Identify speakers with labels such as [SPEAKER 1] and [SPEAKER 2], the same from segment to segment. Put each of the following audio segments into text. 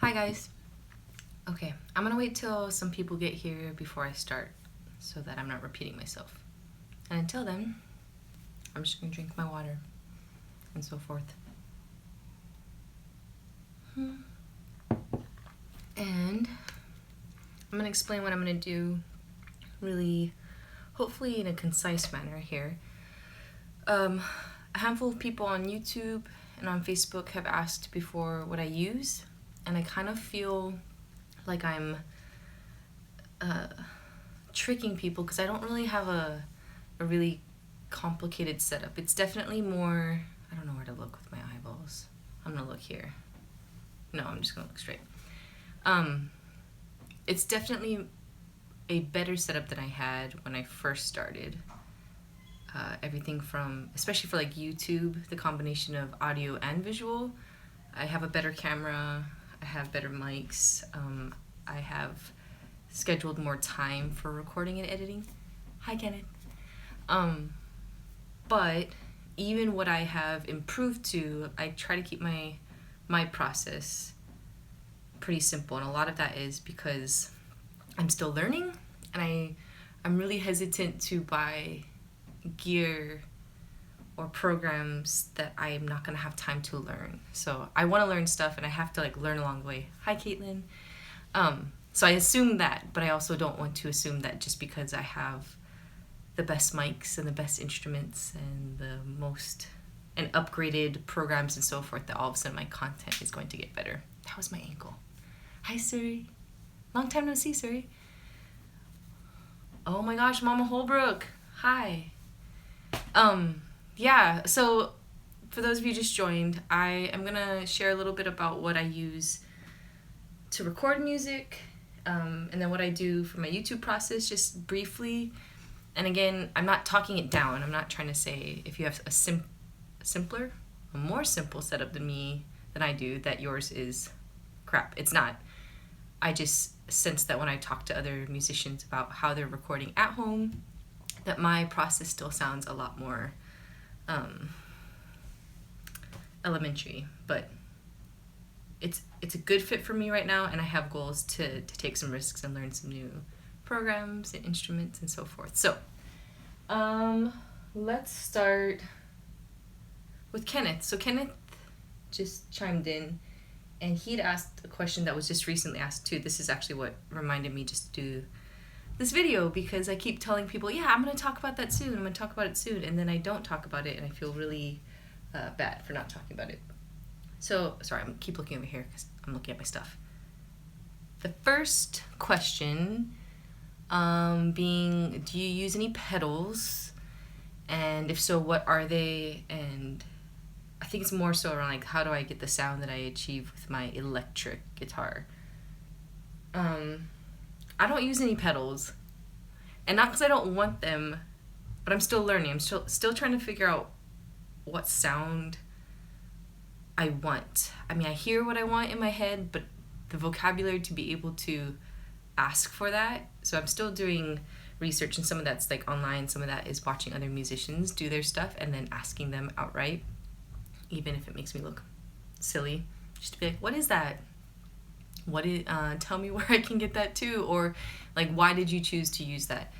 [SPEAKER 1] Hi guys. Okay, I'm gonna wait till some people get here before I start so that I'm not repeating myself. And until then, I'm just gonna drink my water and so forth. And I'm gonna explain what I'm gonna do really, hopefully in a concise manner here. A handful of people on YouTube and on Facebook have asked before what I use, and I kind of feel like I'm tricking people because I don't really have a really complicated setup. It's definitely more, I don't know where to look with my eyeballs. I'm gonna look here. No, I'm just gonna look straight. It's definitely a better setup than I had when I first started. Everything from, especially for like YouTube, the combination of audio and visual. I have a better camera, I have better mics, I have scheduled more time for recording and editing. Hi, Kenneth. But even what I have improved to, I try to keep my process pretty simple, and a lot of that is because I'm still learning, and I'm really hesitant to buy gear or programs that I'm not gonna have time to learn. So I want to learn stuff, and I have to like learn along the way. Hi, Caitlin. So I assume that, but I also don't want to assume that just because I have the best mics and the best instruments and the most and upgraded programs and so forth, that all of a sudden my content is going to get better. That was my ankle. Hi, Suri. Long time no see, Suri. Oh my gosh, Mama Holbrook. Hi. Yeah, so for those of you just joined, I am gonna share a little bit about what I use to record music, and then what I do for my YouTube process, just briefly. And again, I'm not talking it down. I'm not trying to say if you have a more simple setup than I do, that yours is crap. It's not. I just sense that when I talk to other musicians about how they're recording at home, that my process still sounds a lot more elementary, but it's a good fit for me right now, and I have goals to take some risks and learn some new programs and instruments and so forth. So let's start with Kenneth. So Kenneth just chimed in, and he'd asked a question that was just recently asked too. This is actually what reminded me just to do this video, because I keep telling people, yeah, I'm going to talk about that soon, I'm going to talk about it soon, and then I don't talk about it, and I feel really bad for not talking about it. So, sorry, I'm keep looking over here because I'm looking at my stuff. The first question being, do you use any pedals? And if so, what are they? And I think it's more so around like, how do I get the sound that I achieve with my electric guitar? I don't use any pedals, and not because I don't want them, but I'm still learning. I'm still trying to figure out what sound I want. I mean, I hear what I want in my head, but the vocabulary to be able to ask for that. So I'm still doing research, and some of that's like online, some of that is watching other musicians do their stuff and then asking them outright, even if it makes me look silly, just to be like, what is that? Tell me where I can get that too, or like, why did you choose to use that?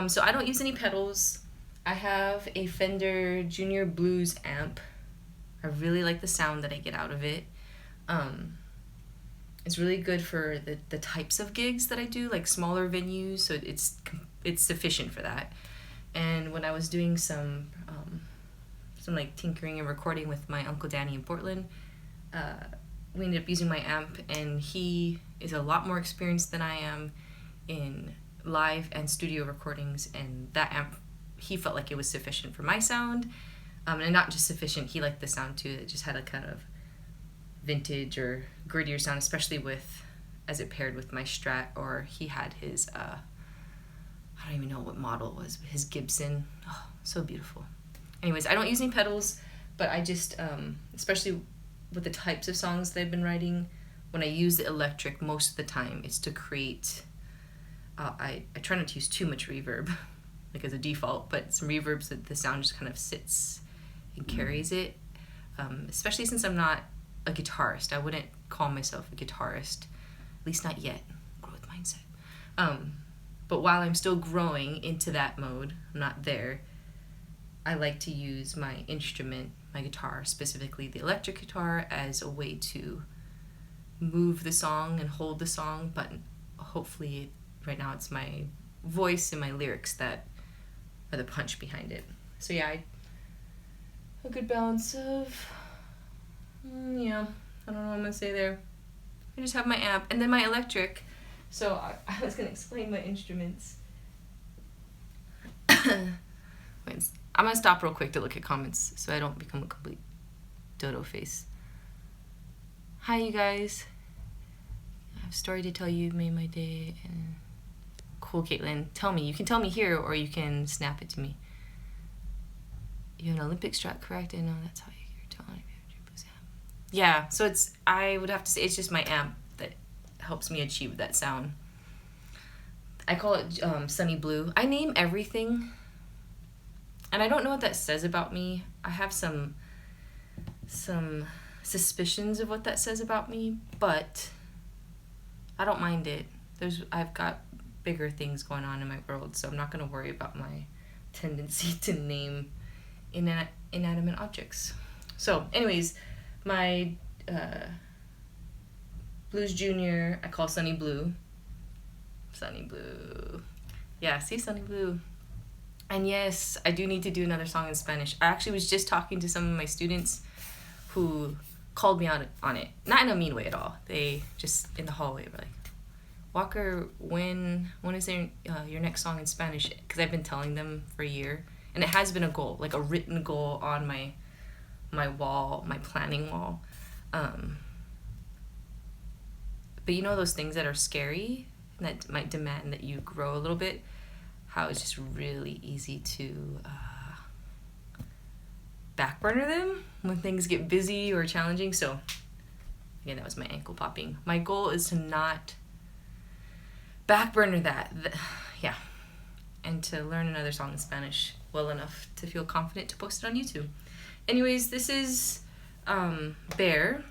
[SPEAKER 1] So I don't use any pedals. I have a Fender Junior Blues amp. I really like the sound that I get out of it. It's really good for the types of gigs that I do, like smaller venues, so it's sufficient for that. And when I was doing some like tinkering and recording with my Uncle Danny in Portland, we ended up using my amp, and he is a lot more experienced than I am in live and studio recordings, and that amp, he felt like it was sufficient for my sound, and not just sufficient, he liked the sound too. It just had a kind of vintage or grittier sound, especially as it paired with my Strat, or he had his I don't even know what model it was, but his Gibson. Oh, so beautiful. Anyways, I don't use any pedals, but I just especially with the types of songs that I've been writing, when I use the electric, most of the time it's to create, I try not to use too much reverb, like as a default, but some reverbs that the sound just kind of sits and carries it, especially since I'm not a guitarist. I wouldn't call myself a guitarist, at least not yet. Growth mindset. But while I'm still growing into that mode, I'm not there, I like to use my instrument, my guitar, specifically the electric guitar, as a way to move the song and hold the song, but hopefully right now it's my voice and my lyrics that are the punch behind it. So yeah, a good balance of, yeah, I don't know what I'm gonna say there. I just have my amp and then my electric. So I was gonna explain my instruments. Wait, I'm gonna stop real quick to look at comments so I don't become a complete dodo face. Hi, you guys. I have a story to tell you. Made my day. And cool, Caitlin. Tell me. You can tell me here, or you can snap it to me. You have an Olympic strut, correct? I know that's how you're telling me. Yeah. So it's. I would have to say it's just my amp that helps me achieve that sound. I call it Sunny Blue. I name everything, and I don't know what that says about me. I have some suspicions of what that says about me, but I don't mind it. I've got bigger things going on in my world, so I'm not going to worry about my tendency to name inanimate objects. So anyways, my Blues Junior I call Sunny Blue. Sunny Blue. Yeah, see, Sunny Blue. And yes, I do need to do another song in Spanish. I actually was just talking to some of my students who called me out on it. Not in a mean way at all. They just, in the hallway, were like, Walker, when is there your next song in Spanish? Because I've been telling them for a year. And it has been a goal, like a written goal on my wall, my planning wall. But you know those things that are scary and that might demand that you grow a little bit? How it's just really easy to backburner them when things get busy or challenging. So again, that was my ankle popping. My goal is to not backburner that. Yeah. And to learn another song in Spanish well enough to feel confident to post it on YouTube. Anyways, this is Bear,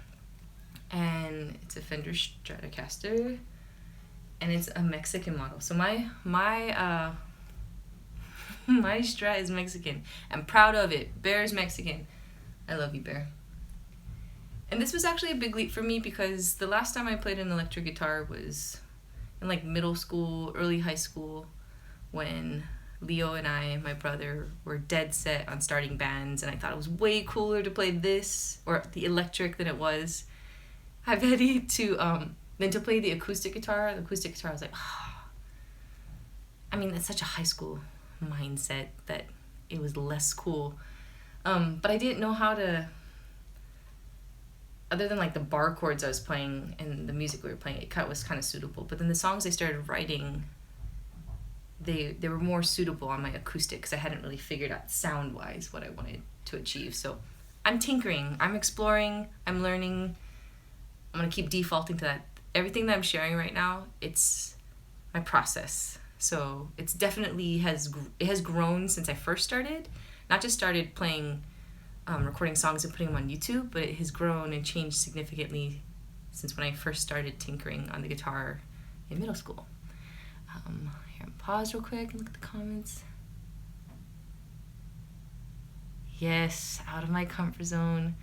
[SPEAKER 1] and it's a Fender Stratocaster, and it's a Mexican model. So my Strat is Mexican. I'm proud of it. Bear's Mexican. I love you, Bear. And this was actually a big leap for me because the last time I played an electric guitar was in like middle school, early high school, when Leo and I, my brother, were dead set on starting bands, and I thought it was way cooler to play this, or the electric, than it was. I've had than to play the acoustic guitar. The acoustic guitar, I was like, I mean, that's such a high school mindset that it was less cool. But I didn't know how to, other than like the bar chords I was playing and the music we were playing, it was kind of suitable. But then the songs I started writing, they were more suitable on my acoustic because I hadn't really figured out sound-wise what I wanted to achieve. So I'm tinkering, I'm exploring, I'm learning. I'm going to keep defaulting to that. Everything that I'm sharing right now, it's my process. So it's definitely has grown since I first started. Not just started playing, recording songs and putting them on YouTube, but it has grown and changed significantly since when I first started tinkering on the guitar in middle school. Here, pause real quick and look at the comments. Yes, out of my comfort zone.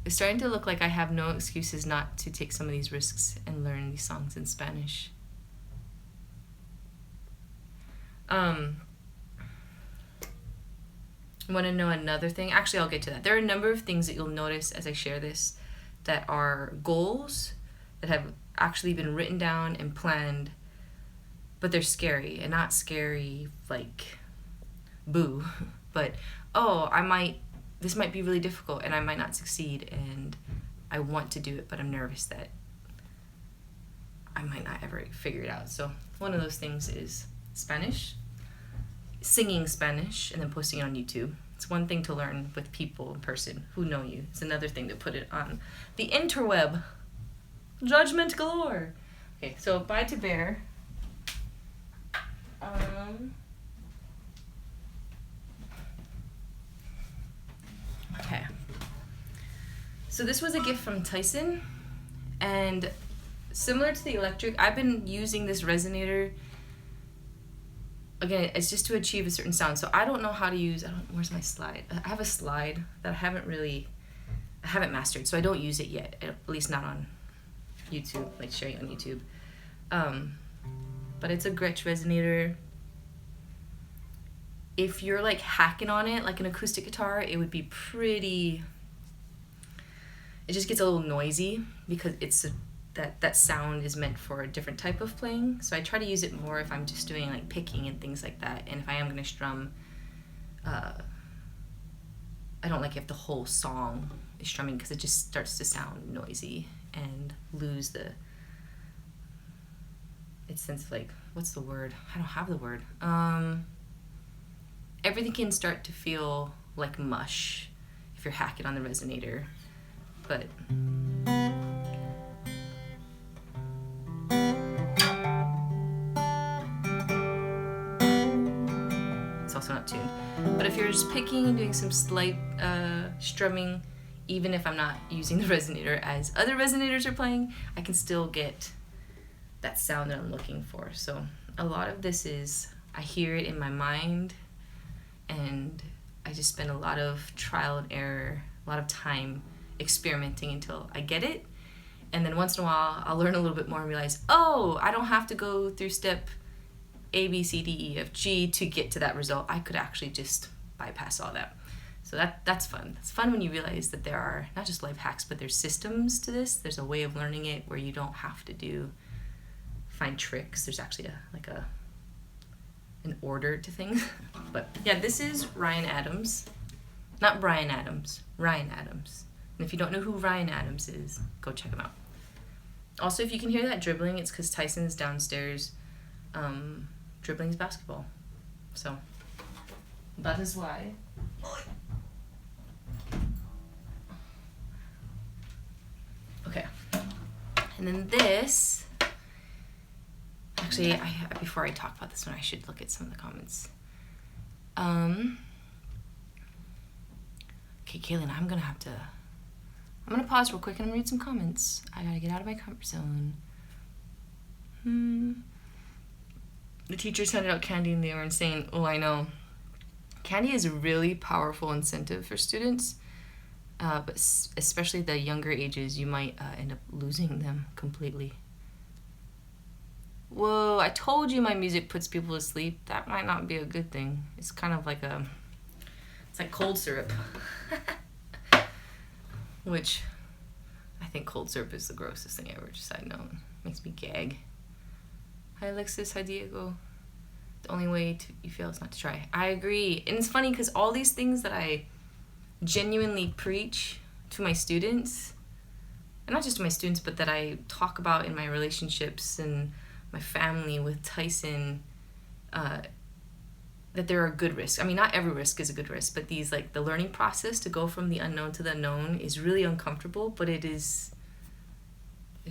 [SPEAKER 1] It's starting to look like I have no excuses not to take some of these risks and learn these songs in Spanish. Want to know another thing? Actually, I'll get to that. There are a number of things that you'll notice as I share this that are goals that have actually been written down and planned, but they're scary, and not scary like boo, but this might be really difficult and I might not succeed and I want to do it, but I'm nervous that I might not ever figure it out. So one of those things is Spanish, singing Spanish and then posting it on YouTube. It's one thing to learn with people in person who know you. It's another thing to put it on the interweb. Judgment galore. Okay, so bye to Bear. Okay. So this was a gift from Tyson, and similar to the electric, I've been using this resonator. Again, it's just to achieve a certain sound. So I don't know how to use, where's my slide? I have a slide that I haven't mastered, so I don't use it yet, at least not on YouTube, like sharing on YouTube. But it's a Gretsch resonator. If you're like hacking on it like an acoustic guitar, it would be pretty, it just gets a little noisy because that sound is meant for a different type of playing. So I try to use it more if I'm just doing like picking and things like that. And if I am going to strum, I don't like if the whole song is strumming because it just starts to sound noisy and lose its sense of like, what's the word? I don't have the word. Everything can start to feel like mush if you're hacking on the resonator. But it's also not tuned. But if you're just picking and doing some slight strumming, even if I'm not using the resonator as other resonators are playing, I can still get that sound that I'm looking for. So a lot of this is, I hear it in my mind, and I just spend a lot of trial and error, a lot of time experimenting until I get it. And then once in a while, I'll learn a little bit more and realize, oh, I don't have to go through step A, B, C, D, E, F, G to get to that result. I could actually just bypass all that. So that's fun. It's fun when you realize that there are not just life hacks, but there's systems to this. There's a way of learning it where you don't have to find tricks. There's actually an order to things. But yeah, this is Ryan Adams. Not Bryan Adams, Ryan Adams. And if you don't know who Ryan Adams is, go check him out. Also, if you can hear that dribbling, it's because Tyson's downstairs dribbling his basketball. So that is why. Okay. And then this, actually, before I talk about this one, I should look at some of the comments. Okay, Kaylin, I'm gonna pause real quick and I'm gonna read some comments. I gotta get out of my comfort zone. The teachers handed out candy and they were insane. Oh, I know. Candy is a really powerful incentive for students, but especially the younger ages, you might end up losing them completely. Whoa, I told you my music puts people to sleep. That might not be a good thing. It's kind of like it's like cold syrup. Which, I think cold syrup is the grossest thing ever, just side note. Makes me gag. Hi Alexis, hi Diego. The only way you fail is not to try. I agree. And it's funny because all these things that I genuinely preach to my students, and not just to my students, but that I talk about in my relationships and my family with Tyson, that there are good risks. I mean, not every risk is a good risk, but these, like, the learning process to go from the unknown to the known is really uncomfortable, but it is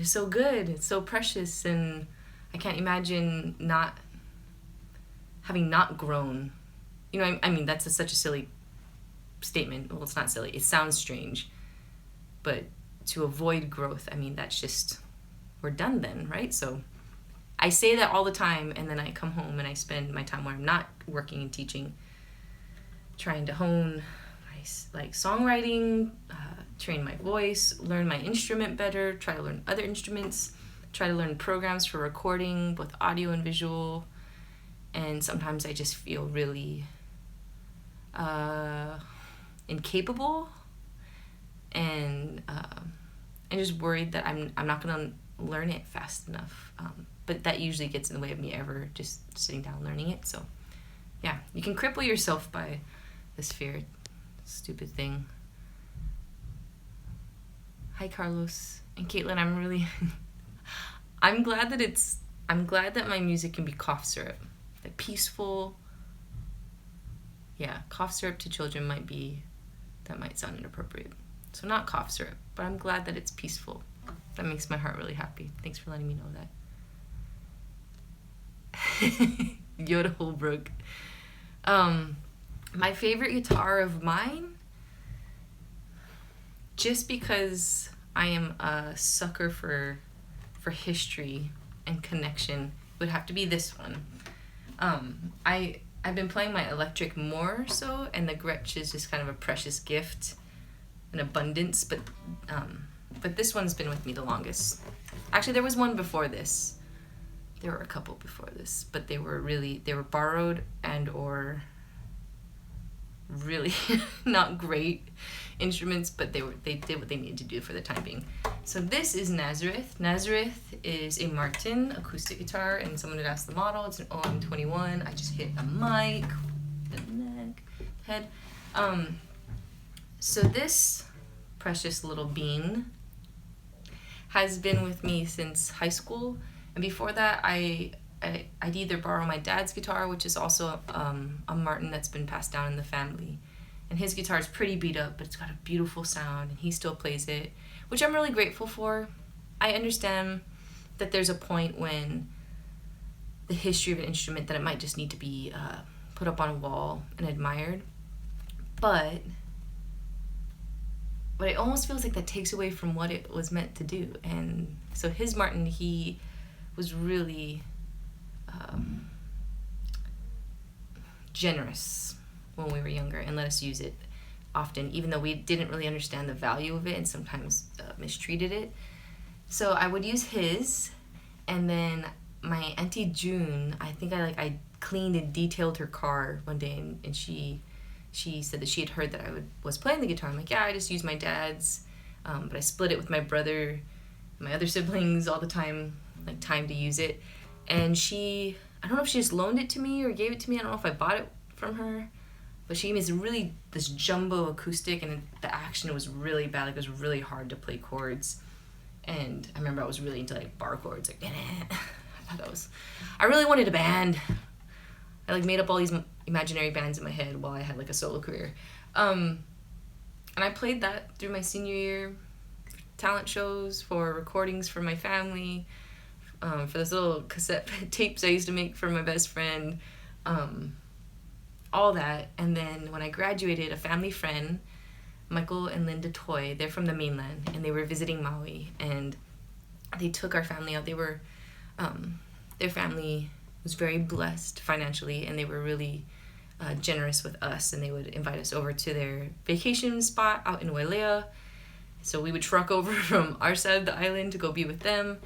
[SPEAKER 1] so good. It's so precious, and I can't imagine having not grown. You know, I mean, that's such a silly statement. Well, it's not silly. It sounds strange. But to avoid growth, I mean, that's just, we're done then, right? So I say that all the time, and then I come home and I spend my time where I'm not working and teaching, trying to hone my songwriting, train my voice, learn my instrument better, try to learn other instruments, try to learn programs for recording, both audio and visual. And sometimes I just feel really incapable, and just worried that I'm not gonna learn it fast enough. But that usually gets in the way of me ever just sitting down learning it. So yeah, you can cripple yourself by this fear. Stupid thing. Hi Carlos and Caitlin. I'm really I'm glad that my music can be cough syrup. Like peaceful. Yeah, cough syrup to children that might sound inappropriate. So not cough syrup, but I'm glad that it's peaceful. That makes my heart really happy. Thanks for letting me know that. Yoda Holbrook. My favorite guitar of mine, just because I am a sucker for history and connection, it would have to be this one. I've been playing my electric more so, and the Gretsch is just kind of a precious gift, an abundance, but this one's been with me the longest. Actually, there was one before this. There were a couple before this, but they were borrowed and or really not great instruments, but they did what they needed to do for the time being. So this is Nazareth. Nazareth is a Martin acoustic guitar, and someone had asked the model. It's an OM21. I just hit a mic, the neck, head. So this precious little bean has been with me since high school, and before that I'd either borrow my dad's guitar, which is also a Martin that's been passed down in the family. And his guitar is pretty beat up, but it's got a beautiful sound, and he still plays it, which I'm really grateful for. I understand that there's a point when the history of an instrument that it might just need to be put up on a wall and admired. But it almost feels like that takes away from what it was meant to do. And so his Martin, he was really generous when we were younger and let us use it often, even though we didn't really understand the value of it and sometimes mistreated it. So I would use his, and then my Auntie June, I think I cleaned and detailed her car one day, and she said that she had heard that I was playing the guitar. I'm like, yeah, I just use my dad's, but I split it with my brother and my other siblings all the time, like time to use it. And I don't know if she just loaned it to me or gave it to me. I don't know if I bought it from her, but she gave me this jumbo acoustic, and the action was really bad. Like, it was really hard to play chords. And I remember I was really into like bar chords. Like, I really wanted a band. I like made up all these imaginary bands in my head while I had like a solo career. And I played that through my senior year, talent shows, for recordings for my family, for those little cassette tapes I used to make for my best friend, all that. And then when I graduated, a family friend, Michael and Linda Toy, they're from the mainland, and they were visiting Maui, and they took our family out. They were, their family was very blessed financially, and they were really generous with us, and they would invite us over to their vacation spot out in Waia'u. So we would truck over from our side of the island to go be with them.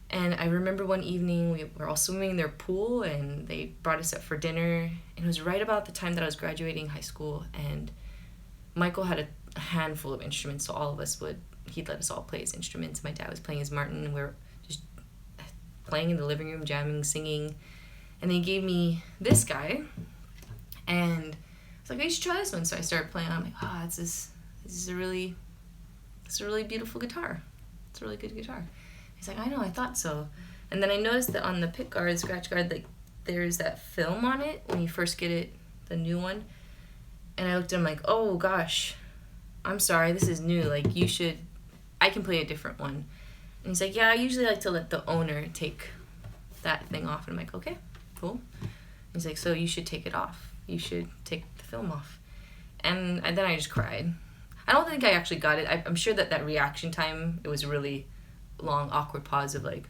[SPEAKER 1] And I remember one evening we were all swimming in their pool, and they brought us up for dinner, and it was right about the time that I was graduating high school, and Michael had a handful of instruments, so all of us he'd let us all play his instruments. My dad was playing his Martin, and we were just playing in the living room, jamming, singing. And they gave me this guy, and I was like, you should try this one. So I started playing. I'm like, this is a really beautiful guitar. It's a really good guitar. He's like, I know, I thought so. And then I noticed that on the pick guard, scratch guard, like there's that film on it when you first get it, the new one. And I looked at him like, oh gosh, I'm sorry, this is new. Like, I can play a different one. And he's like, yeah, I usually like to let the owner take that thing off. And I'm like, okay, cool. He's like, so you should take it off. You should take the film off. And then I just cried. I don't think I actually got it. I'm sure that reaction time, it was a really long, awkward pause of like,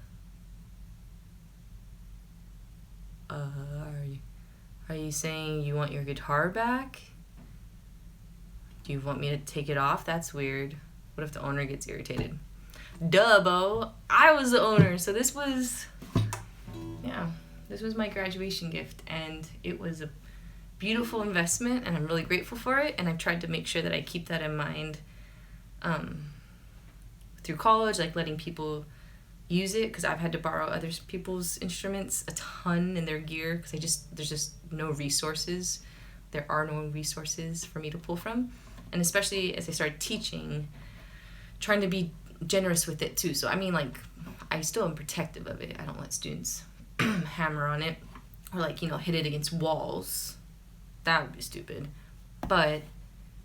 [SPEAKER 1] are you saying you want your guitar back? Do you want me to take it off? That's weird. What if the owner gets irritated? Dubbo, I was the owner. So this was my graduation gift, and it was a beautiful investment, and I'm really grateful for it. And I've tried to make sure that I keep that in mind through college, like letting people use it, because I've had to borrow other people's instruments a ton in their gear, because there's just no resources. There are no resources for me to pull from. And especially as I started teaching, trying to be generous with it too. So I mean, like, I still am protective of it. I don't let students hammer on it or like, hit it against walls. That would be stupid. But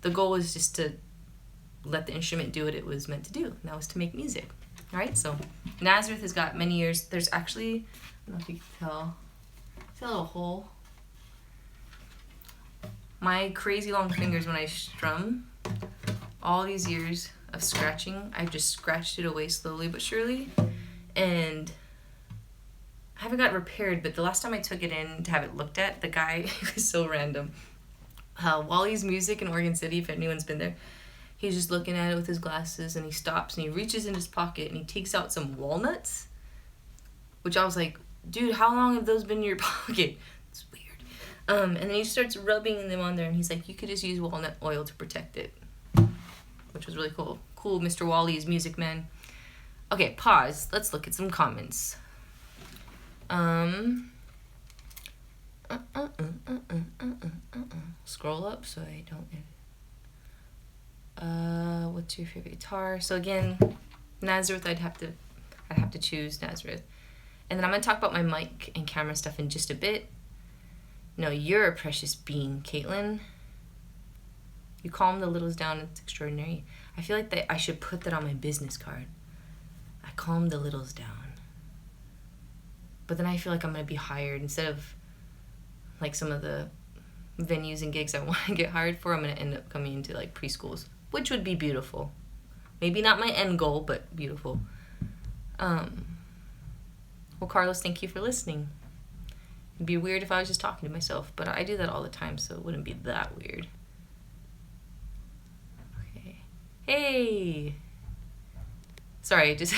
[SPEAKER 1] the goal was just to let the instrument do what it was meant to do. And that was to make music. All right, so Nazareth has got many years. There's actually, I don't know if you can tell, see a little hole. My crazy long fingers when I strum, all these years of of scratching. I've just scratched it away slowly but surely. And I haven't got it repaired, but the last time I took it in to have it looked at, the guy, he was so random. Wally's Music in Oregon City, if anyone's been there, he's just looking at it with his glasses, and he stops and he reaches in his pocket and he takes out some walnuts, which I was like, dude, how long have those been in your pocket? It's weird. And then he starts rubbing them on there, and he's like, you could just use walnut oil to protect it, which was really cool. Cool, Mr. Wally's Music Man. Okay, pause. Let's look at some comments. Scroll up so I don't. What's your favorite guitar? So again, Nazareth. I'd have to choose Nazareth. And then I'm gonna talk about my mic and camera stuff in just a bit. No, you're a precious being, Caitlin. You calm the littles down. It's extraordinary. I feel like I should put that on my business card. I calm the littles down. But then I feel like I'm gonna be hired instead of like some of the venues and gigs I want to get hired for. I'm gonna end up coming into like preschools, which would be beautiful. Maybe not my end goal, but beautiful. Well, Carlos, thank you for listening. It'd be weird if I was just talking to myself, but I do that all the time, so it wouldn't be that weird. Okay. Hey! Sorry, I'm just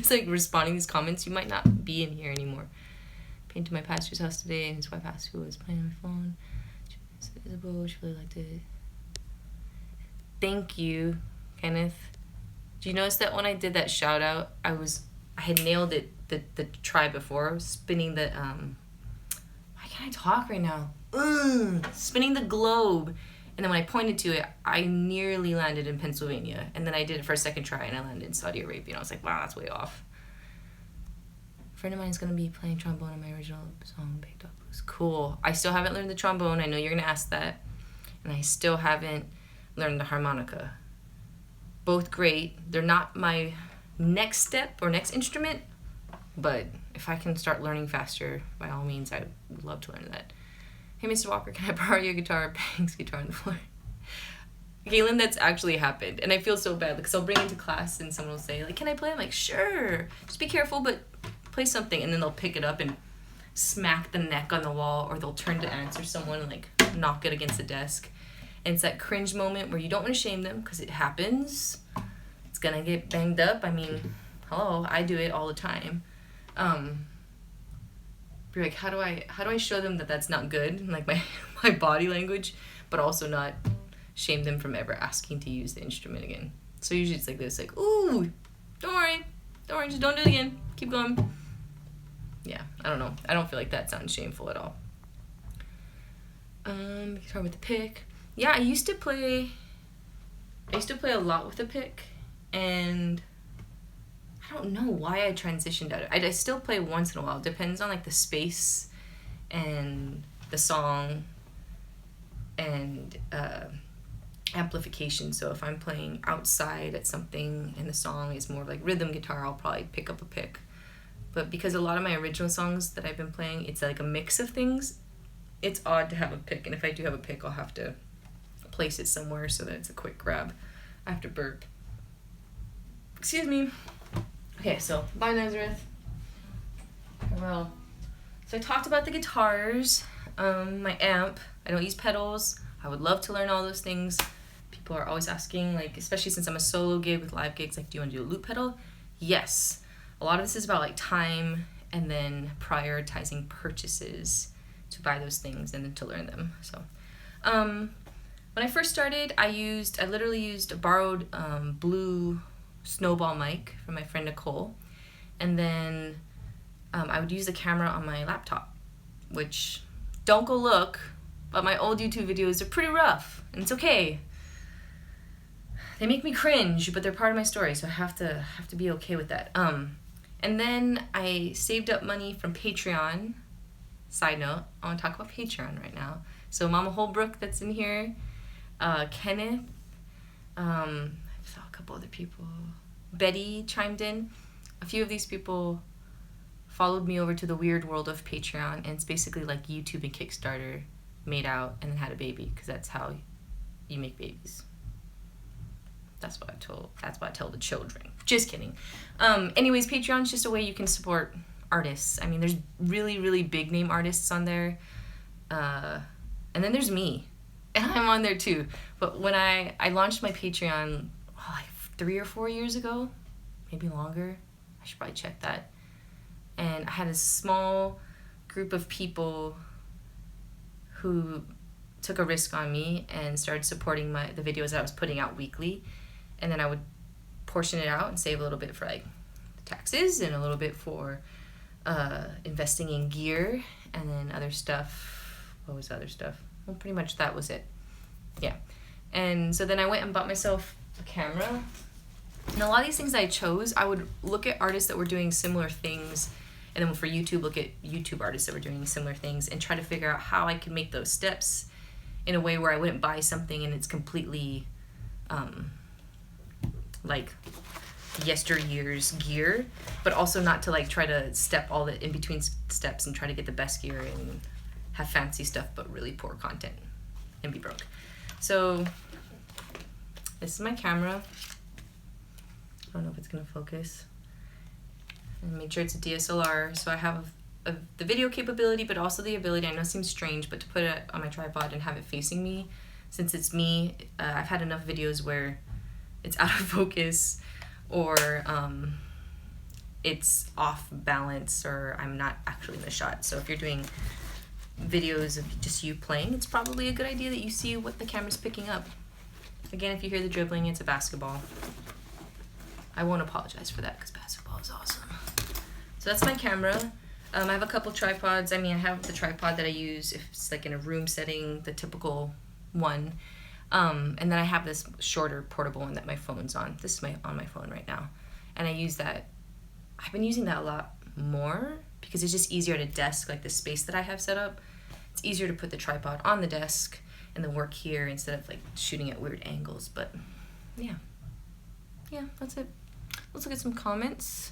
[SPEAKER 1] like responding to these comments. You might not be in here anymore. Came to my pastor's house today, and his wife asked who was playing on my phone. She said Isabel, she really liked it. Thank you, Kenneth. Do you notice that when I did that shout out, I had nailed it the try before. I was spinning the why can't I talk right now? Spinning the globe. And then when I pointed to it, I nearly landed in Pennsylvania. And then I did it for a second try, and I landed in Saudi Arabia. And I was like, wow, that's way off. A friend of mine is going to be playing trombone on my original song, Baked Up. It was cool. I still haven't learned the trombone. I know you're going to ask that. And I still haven't learned the harmonica. Both great. They're not my next step or next instrument, but if I can start learning faster, by all means, I would love to learn that. Hey, Mr. Walker, can I borrow your guitar? Bangs guitar on the floor. Galen, that's actually happened, and I feel so bad because I'll bring it to class and someone will say, like, can I play? I'm like, sure. Just be careful, but play something. And then they'll pick it up and smack the neck on the wall, or they'll turn to answer someone and, like, knock it against the desk. And it's that cringe moment where you don't want to shame them because it happens. It's gonna get banged up. I mean, hello, I do it all the time. Be like, how do I show them that that's not good, like my body language, but also not shame them from ever asking to use the instrument again. So usually it's like this, like, ooh, don't worry, just don't do it again, keep going. Yeah, I don't know, I don't feel like that sounds shameful at all. Guitar with the pick. Yeah, I used to play a lot with the pick, and I don't know why I transitioned out of it. I still play once in a while. It depends on like the space and the song and amplification. So if I'm playing outside at something and the song is more like rhythm guitar, I'll probably pick up a pick. But because a lot of my original songs that I've been playing, it's like a mix of things, it's odd to have a pick. And if I do have a pick, I'll have to place it somewhere so that it's a quick grab. I have to burp. Excuse me. Okay, so bye, Nazareth. Well, so I talked about the guitars, my amp. I don't use pedals. I would love to learn all those things. People are always asking, like, especially since I'm a solo gig with live gigs, like, do you want to do a loop pedal? Yes. A lot of this is about like time and then prioritizing purchases to buy those things and then to learn them. So, when I first started, I literally used a borrowed blue snowball mic from my friend Nicole, and then I would use the camera on my laptop, which, don't go look, but my old YouTube videos are pretty rough, and it's okay. They make me cringe, but they're part of my story, so I have to be okay with that. And then I saved up money from Patreon. Side note, I want to talk about Patreon right now. So Mama Holbrook, that's in here, Kenneth, I saw a couple other people. Betty chimed in. A few of these people followed me over to the weird world of Patreon, and it's basically like YouTube and Kickstarter made out and then had a baby, because that's how you make babies. That's what I tell the children. Just kidding. Anyways, Patreon's just a way you can support artists. I mean, there's really, really big name artists on there. And then there's me. And I'm on there too. But when I launched my Patreon like 3 or 4 years ago, maybe longer. I should probably check that. And I had a small group of people who took a risk on me and started supporting the videos that I was putting out weekly. And then I would portion it out and save a little bit for like taxes and a little bit for investing in gear, and then other stuff. What was the other stuff? Well, pretty much that was it. Yeah. And so then I went and bought myself a camera. And a lot of these things I chose, I would look at artists that were doing similar things, and then for YouTube, look at YouTube artists that were doing similar things and try to figure out how I could make those steps in a way where I wouldn't buy something and it's completely like yesteryear's gear, but also not to like try to step all the in between steps and try to get the best gear and have fancy stuff but really poor content and be broke. So this is my camera. I don't know if it's gonna focus. And make sure it's a DSLR, so I have the video capability, but also the ability, I know it seems strange, but to put it on my tripod and have it facing me. Since it's me, I've had enough videos where it's out of focus, or it's off balance, or I'm not actually in the shot. So if you're doing videos of just you playing, it's probably a good idea that you see what the camera's picking up. Again, if you hear the dribbling, it's a basketball. I won't apologize for that because basketball is awesome. So that's my camera. I have a couple tripods. I mean, I have the tripod that I use if it's like in a room setting, the typical one. And then I have this shorter portable one that my phone's on. This is on my phone right now. And I use that. I've been using that a lot more because it's just easier at a desk, like the space that I have set up. It's easier to put the tripod on the desk and then work here instead of like shooting at weird angles. But yeah, that's it. Let's look at some comments.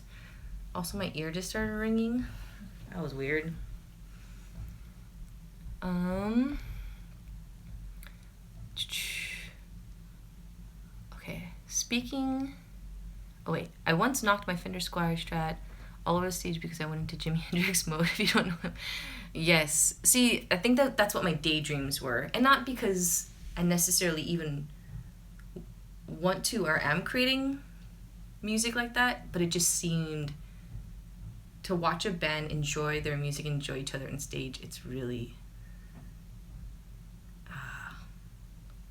[SPEAKER 1] Also, my ear just started ringing. That was weird. Okay, speaking... Oh wait, I once knocked my Fender Squier Strat all over the stage because I went into Jimi Hendrix mode, if you don't know him. Yes, see, I think that's what my daydreams were. And not because I necessarily even want to or am creating music like that, but it just seemed... To watch a band enjoy their music, enjoy each other on stage, it's really...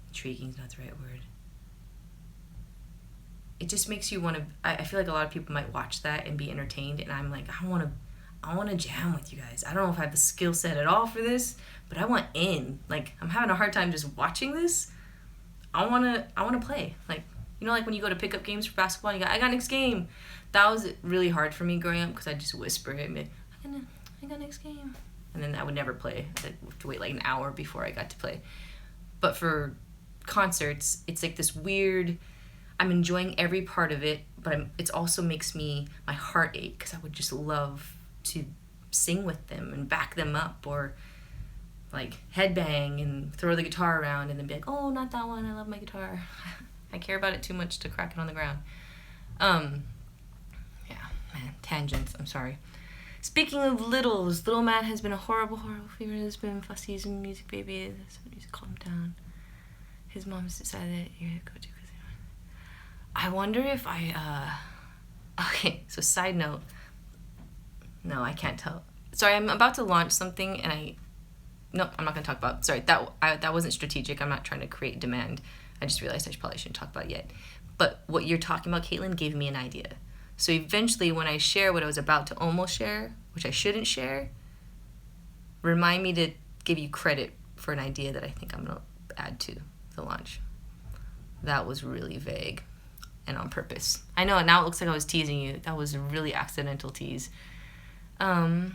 [SPEAKER 1] intriguing is not the right word. It just makes you want to... I feel like a lot of people might watch that and be entertained, and I'm like, I want to jam with you guys. I don't know if I have the skill set at all for this, but I want in. Like, I'm having a hard time just watching this. I want to play. Like, you know, like when you go to pick up games for basketball and you go, I got next game. That was really hard for me growing up because I just whisper it and be like, I got next game. And then I would never play. I'd have to wait like an hour before I got to play. But for concerts, it's like this weird, I'm enjoying every part of it, but it also makes my heart ache because I would just love to sing with them and back them up, or like headbang and throw the guitar around and then be like, oh, not that one, I love my guitar. I care about it too much to crack it on the ground. Man, tangents, I'm sorry. Speaking of littles, little Matt has been a horrible, horrible favorite husband, fussies and music baby. Somebody's calm down. His mom has decided that you're gonna go to... I wonder if okay, so side note. No, I can't tell. Sorry, I'm about to launch something and no, I'm not gonna talk about... Sorry, that wasn't strategic. I'm not trying to create demand. I just realized I probably shouldn't talk about it yet. But what you're talking about, Caitlin, gave me an idea. So eventually, when I share what I was about to almost share, which I shouldn't share, remind me to give you credit for an idea that I think I'm going to add to the launch. That was really vague and on purpose. I know, now it looks like I was teasing you. That was a really accidental tease. The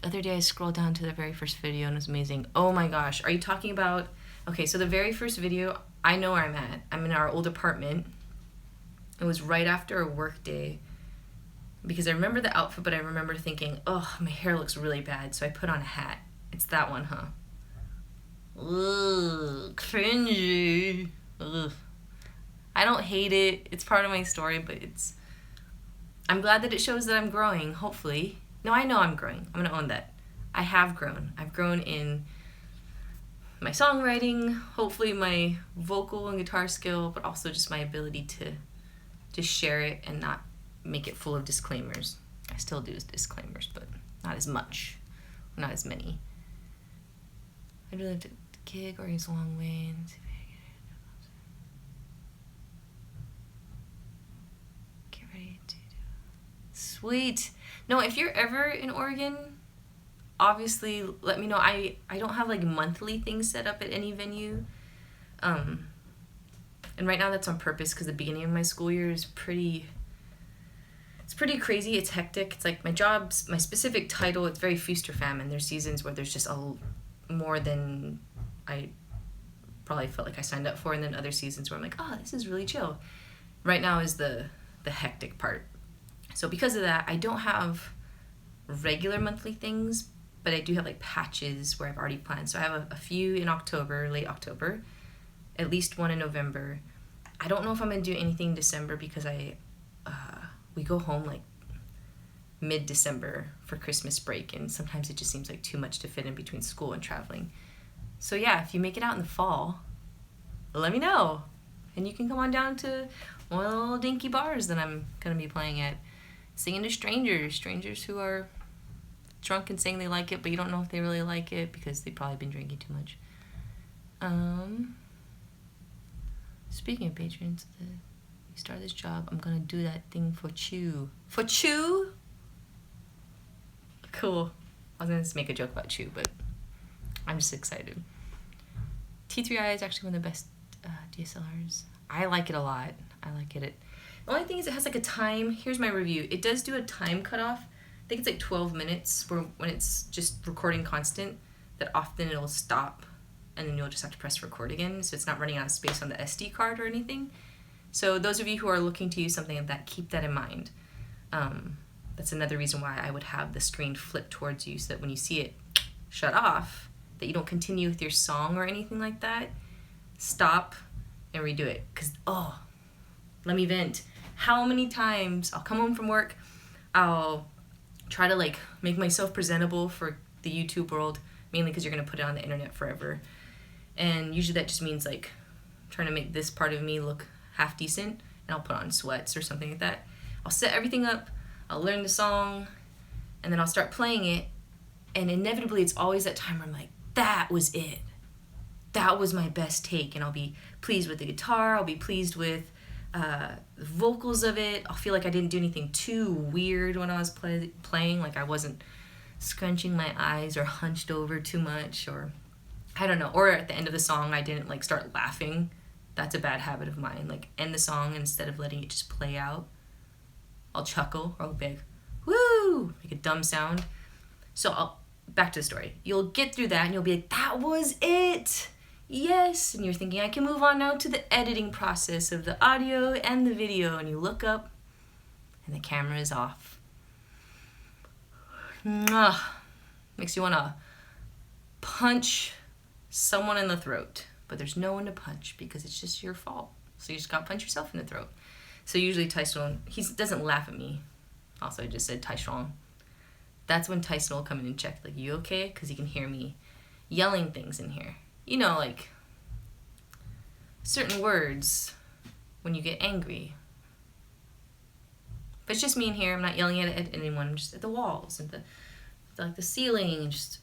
[SPEAKER 1] other day I scrolled down to the very first video and it was amazing. Oh my gosh, are you talking about... Okay, so the very first video, I know where I'm at. I'm in our old apartment. It was right after a work day because I remember the outfit, but I remember thinking, oh, my hair looks really bad, so I put on a hat. It's that one, huh? Ugh, cringy. Ugh. I don't hate it. It's part of my story, but I'm glad that it shows that I'm growing, hopefully. No, I know I'm growing. I'm going to own that. I have grown. I've grown in my songwriting, hopefully my vocal and guitar skill, but also just my ability to just share it and not make it full of disclaimers. I still do disclaimers, but not as much, not as many. I'd really like to gig or use a long way and see if I get ready to do. Sweet. No, if you're ever in Oregon, obviously let me know. I don't have like monthly things set up at any venue. And right now that's on purpose because the beginning of my school year is pretty crazy. It's hectic. It's like my job's, my specific title, it's very feast or famine. There's seasons where there's just more than I probably felt like I signed up for, and then other seasons where I'm like, oh, this is really chill. Right now is the hectic part. So because of that, I don't have regular monthly things, but I do have like patches where I've already planned. So I have a few in October, late October, at least one in November. I don't know if I'm gonna do anything in December because we go home like mid-December for Christmas break, and sometimes it just seems like too much to fit in between school and traveling. So yeah, if you make it out in the fall, let me know, and you can come on down to one of the little dinky bars that I'm gonna be playing at, singing to strangers who are drunk and saying they like it, but you don't know if they really like it because they've probably been drinking too much. Speaking of patrons, you start this job, I'm gonna do that thing for Chew. For Chew? Cool. I was gonna make a joke about Chew, but I'm just excited. T3i is actually one of the best DSLRs. I like it a lot. I like it. The only thing is it has like a time. Here's my review. It does do a time cutoff. I think it's like 12 minutes when it's just recording constant, that often it'll stop and then you'll just have to press record again, so it's not running out of space on the SD card or anything. So those of you who are looking to use something like that, keep that in mind. That's another reason why I would have the screen flip towards you, so that when you see it shut off, that you don't continue with your song or anything like that. Stop and redo it. Because, let me vent. How many times I'll come home from work, I'll try to like make myself presentable for the YouTube world, mainly because you're going to put it on the internet forever. And usually that just means like trying to make this part of me look half decent, and I'll put on sweats or something like that. I'll set everything up, I'll learn the song, and then I'll start playing it, and inevitably it's always that time where I'm like, that was it. That was my best take, and I'll be pleased with the guitar, I'll be pleased with the vocals of it. I'll feel like I didn't do anything too weird when I was playing, like I wasn't scrunching my eyes or hunched over too much, or I don't know, or at the end of the song I didn't like start laughing. That's a bad habit of mine. Like, end the song, and instead of letting it just play out, I'll chuckle, or I'll be like, woo, make a dumb sound. So back to the story. You'll get through that and you'll be like, that was it. Yes. And you're thinking, I can move on now to the editing process of the audio and the video. And you look up and the camera is off. Mwah. Makes you want to punch someone in the throat. But there's no one to punch because it's just your fault. So you just got to punch yourself in the throat. So usually Tyson, he doesn't laugh at me. Also, I just said Tyson. That's when Tyson will come in and check, like, you okay? Because he can hear me yelling things in here. You know, like, certain words when you get angry. But it's just me in here. I'm not yelling at anyone. I'm just at the walls and the ceiling and just,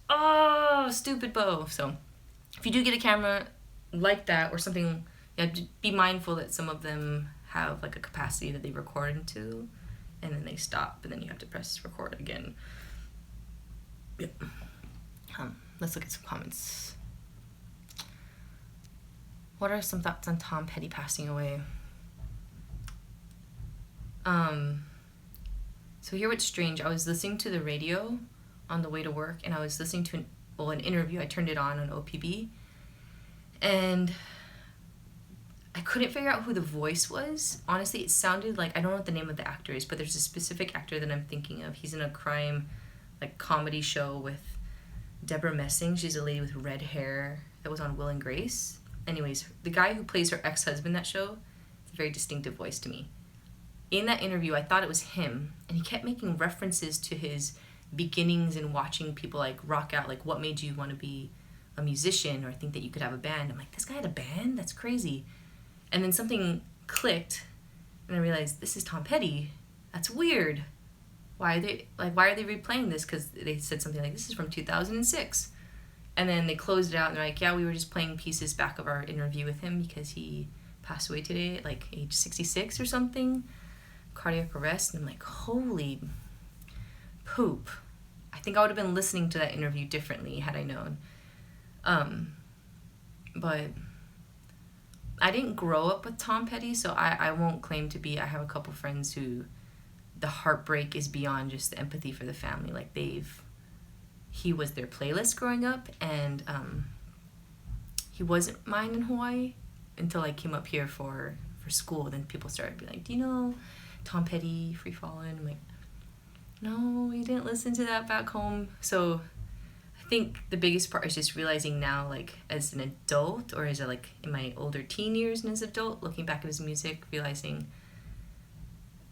[SPEAKER 1] stupid Bo. So if you do get a camera like that or something, you have to be mindful that some of them have like a capacity that they record into, and then they stop, and then you have to press record again. Yep. Let's look at some comments. What are some thoughts on Tom Petty passing away? So here what's strange, I was listening to the radio on the way to work, and I was listening to an interview. I turned it on OPB, and I couldn't figure out who the voice was. Honestly, it sounded like, I don't know what the name of the actor is, but there's a specific actor that I'm thinking of. He's in a crime, like, comedy show with Deborah Messing. She's a lady with red hair that was on Will and Grace. Anyways, the guy who plays her ex-husband that show, it's a very distinctive voice to me. In that interview, I thought it was him, and he kept making references to his beginnings and watching people like rock out, like what made you want to be a musician or think that you could have a band. I'm like, this guy had a band? That's crazy. And then something clicked, and I realized this is Tom Petty. That's weird. Why are they replaying this? Because they said something like, this is from 2006. And then they closed it out, and they're like, yeah, we were just playing pieces back of our interview with him because he passed away today at like age 66 or something, cardiac arrest. And I'm like, holy poop. I think I would have been listening to that interview differently had I known. But I didn't grow up with Tom Petty, so I won't claim to be. I have a couple friends who the heartbreak is beyond just the empathy for the family. Like he was their playlist growing up, and he wasn't mine in Hawaii until I came up here for school. Then people started being like, do you know Tom Petty, Free Fallin'? I'm like, no, we didn't listen to that back home. So I think the biggest part is just realizing now, like as an adult, or as like in my older teen years and as an adult, looking back at his music, realizing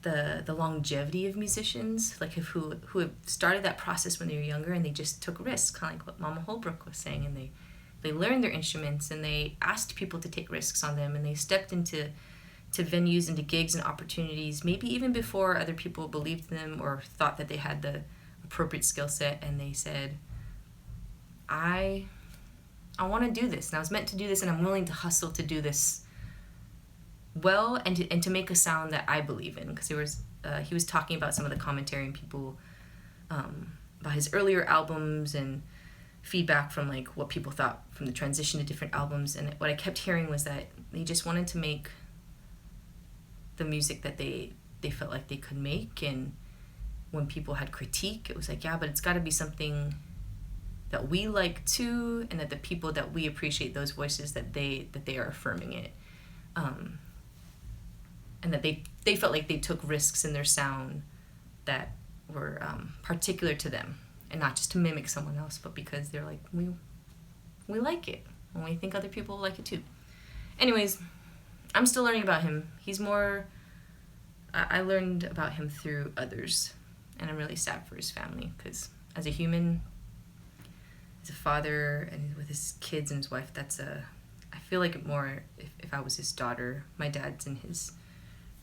[SPEAKER 1] the longevity of musicians, like who have started that process when they were younger, and they just took risks, kind of like what Mama Holbrook was saying, and they learned their instruments, and they asked people to take risks on them, and they stepped into venues, into gigs and opportunities, maybe even before other people believed in them or thought that they had the appropriate skill set, and they said, I want to do this, and I was meant to do this, and I'm willing to hustle to do this well, and to make a sound that I believe in. Because he was talking about some of the commentary and people about his earlier albums and feedback from like what people thought from the transition to different albums, and what I kept hearing was that they just wanted to make the music that they felt like they could make. And when people had critique, it was like, yeah, but it's got to be something that we like too, and that the people that we appreciate, those voices, that they are affirming it, and that they felt like they took risks in their sound that were particular to them, and not just to mimic someone else, but because they're like, we like it, and we think other people like it too. Anyways, I'm still learning about him. He's more, I learned about him through others, and I'm really sad for his family, because as a human, as a father, and with his kids and his wife, I feel like more, if I was his daughter, my dad's in his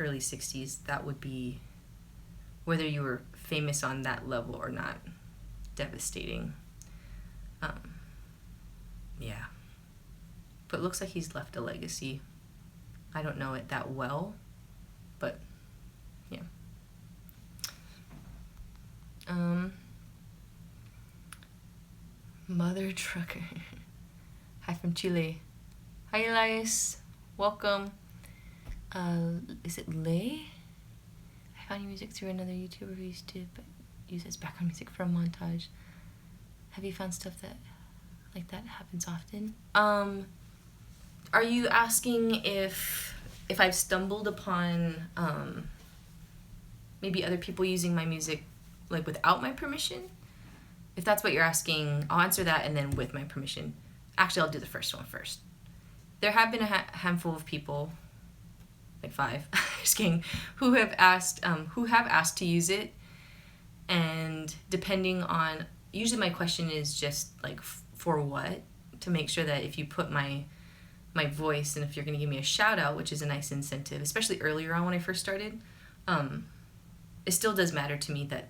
[SPEAKER 1] early 60s, that would be, whether you were famous on that level or not, devastating. Yeah. But it looks like he's left a legacy. I don't know it that well, but yeah. Mother Trucker. Hi from Chile. Hi Elias. Welcome. Is it Lay? I found your music through another YouTuber who used to use as background music for a montage. Have you found stuff that like that happens often? Are you asking if I've stumbled upon maybe other people using my music like without my permission? If that's what you're asking, I'll answer that, and then with my permission. Actually, I'll do the first one first. There have been a handful of people, like 5, just kidding, who have asked to use it, and depending on, usually my question is just like, for what? To make sure that if you put my voice, and if you're going to give me a shout out, which is a nice incentive, especially earlier on when I first started, it still does matter to me that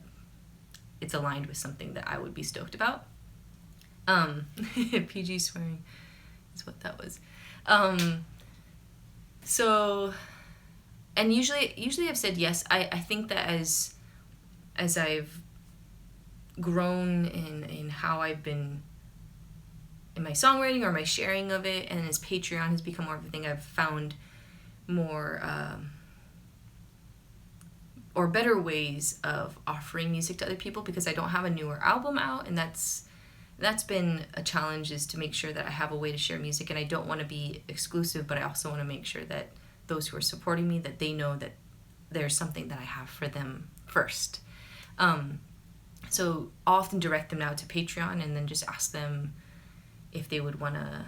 [SPEAKER 1] it's aligned with something that I would be stoked about. PG swearing is what that was. So, and usually I've said yes. I think that as I've grown in how I've been in my songwriting or my sharing of it, and as Patreon has become more of a thing, I've found more or better ways of offering music to other people, because I don't have a newer album out, and that's been a challenge, is to make sure that I have a way to share music, and I don't want to be exclusive, but I also want to make sure that those who are supporting me, that they know that there's something that I have for them first. So I'll often direct them now to Patreon, and then just ask them if they would want to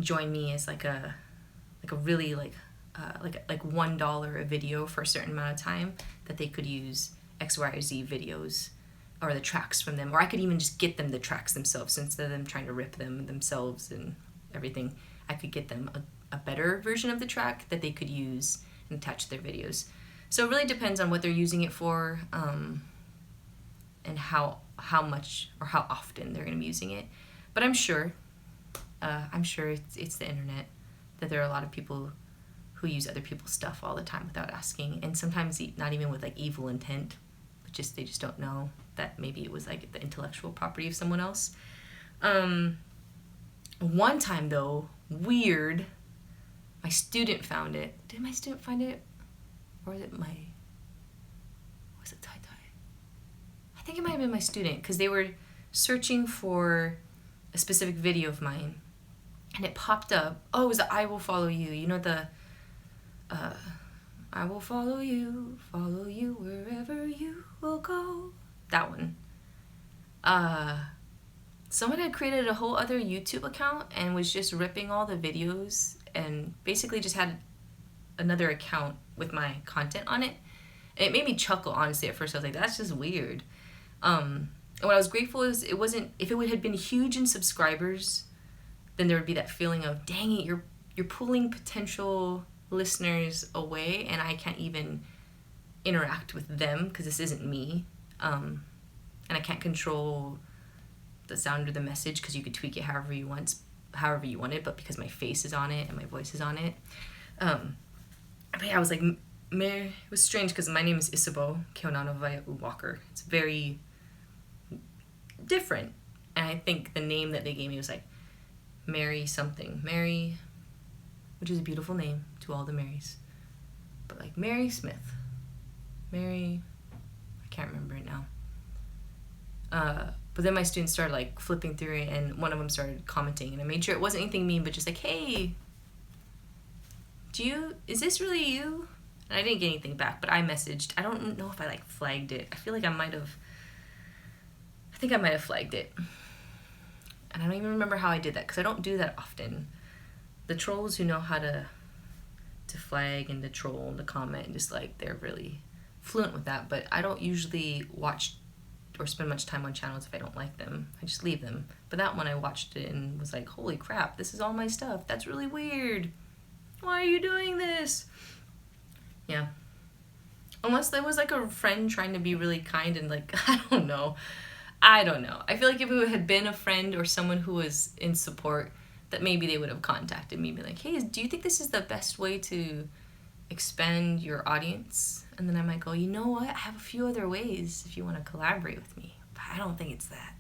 [SPEAKER 1] join me as like a really like $1 a video for a certain amount of time, that they could use X, Y, or Z videos or the tracks from them, or I could even just get them the tracks themselves instead of them trying to rip them themselves and everything. I could get them a better version of the track that they could use and attach to their videos. So it really depends on what they're using it for, and how much or how often they're going to be using it. But I'm sure it's the internet, that there are a lot of people who use other people's stuff all the time without asking, and sometimes not even with like evil intent, but they just don't know that maybe it was like the intellectual property of someone else. One time though, weird, my student found it. Did my student find it? Or was it Tai Tai? I think it might have been my student, because they were searching for a specific video of mine, and it popped up. Oh, it was the I Will Follow You. You know the, I will follow you wherever you will go. That one. Someone had created a whole other YouTube account and was just ripping all the videos, and basically just had another account with my content on it. And it made me chuckle, honestly. At first I was like, that's just weird. And what I was grateful is it wasn't, if it had been huge in subscribers, then there would be that feeling of, dang it, you're pulling potential listeners away, and I can't even interact with them because this isn't me. And I can't control the sound or the message, because you could tweak it however you want it, but because my face is on it and my voice is on it. But yeah, I was like, it was strange, because my name is Isabeau Keonano Waia'u Walker. It's very different. And I think the name that they gave me was like Mary something. Mary, which is a beautiful name to all the Marys. But like Mary Smith. Mary, I can't remember it now. But then my students started like flipping through it, and one of them started commenting, and I made sure it wasn't anything mean, but just like, hey, is this really you? And I didn't get anything back, but I messaged. I don't know if I like flagged it. I feel like I think I might have flagged it. And I don't even remember how I did that, because I don't do that often. The trolls who know how to flag and to troll and to comment, just like, they're really fluent with that. But I don't usually watch or spend much time on channels if I don't like them. I just leave them. But that one, I watched it and was like, holy crap, this is all my stuff. That's really weird. Why are you doing this? Yeah. Unless there was like a friend trying to be really kind and like, I don't know. I feel like if it had been a friend or someone who was in support, that maybe they would have contacted me and be like, hey, do you think this is the best way to expand your audience? And then I might go, you know what? I have a few other ways if you want to collaborate with me. But I don't think it's that.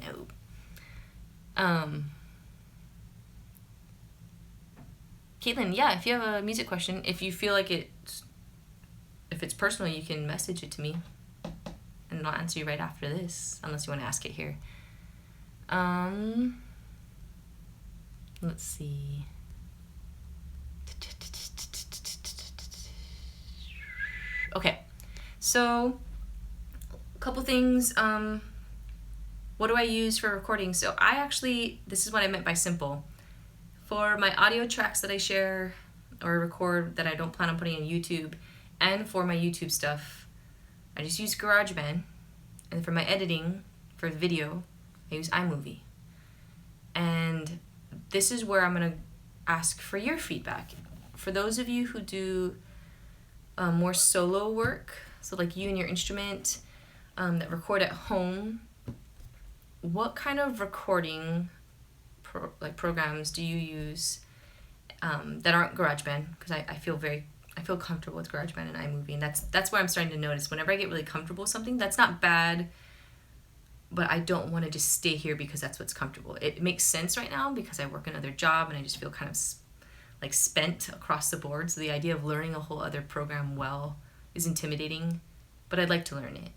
[SPEAKER 1] No. Caitlin, yeah, if you have a music question, if you feel like if it's personal, you can message it to me. And I'll answer you right after this, unless you want to ask it here. Let's see. Okay, so a couple things. What do I use for recording? So this is what I meant by simple. For my audio tracks that I share or record that I don't plan on putting on YouTube, and for my YouTube stuff, I just use GarageBand. And for my editing, for the video, I use iMovie. And this is where I'm going to ask for your feedback. For those of you who do more solo work, so like you and your instrument, that record at home, what kind of recording programs do you use that aren't GarageBand? Because I feel comfortable with GarageBand and iMovie, and that's where I'm starting to notice whenever I get really comfortable with something, that's not bad, but I don't want to just stay here because that's what's comfortable. It makes sense right now because I work another job and I just feel kind of like spent across the board. So the idea of learning a whole other program well is intimidating, but I'd like to learn it.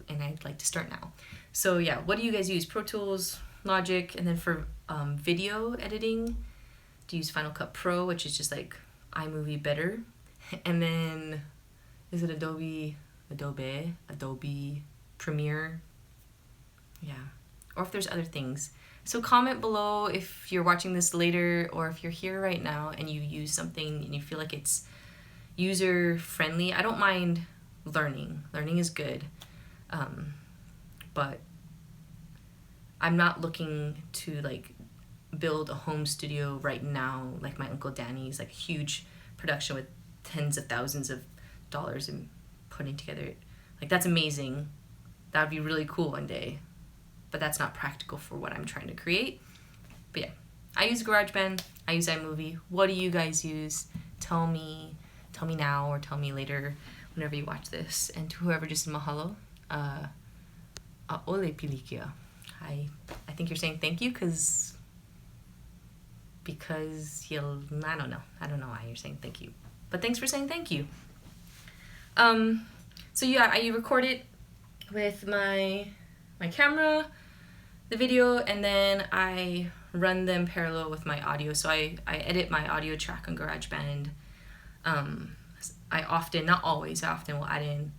[SPEAKER 1] And I'd like to start now. So yeah, what do you guys use? Pro Tools, Logic, and then for video editing, do you use Final Cut Pro, which is just like iMovie better? And then is it Adobe Premiere? Yeah. Or if there's other things. So comment below if you're watching this later or if you're here right now and you use something and you feel like it's user friendly. I don't mind learning. Learning is good. But I'm not looking to like build a home studio right now like my Uncle Danny's, like a huge production with tens of thousands of dollars and putting together. Like that's amazing. That would be really cool one day. But that's not practical for what I'm trying to create. But yeah, I use GarageBand. I use iMovie. What do you guys use? Tell me now or tell me later whenever you watch this. And to whoever just said mahalo, ole pilikia. I think you're saying thank you because you'll, I don't know why you're saying thank you. But thanks for saying thank you. So yeah, I record it with my camera, the video, and then I run them parallel with my audio. So I edit my audio track on GarageBand. I often, not always, I often will add in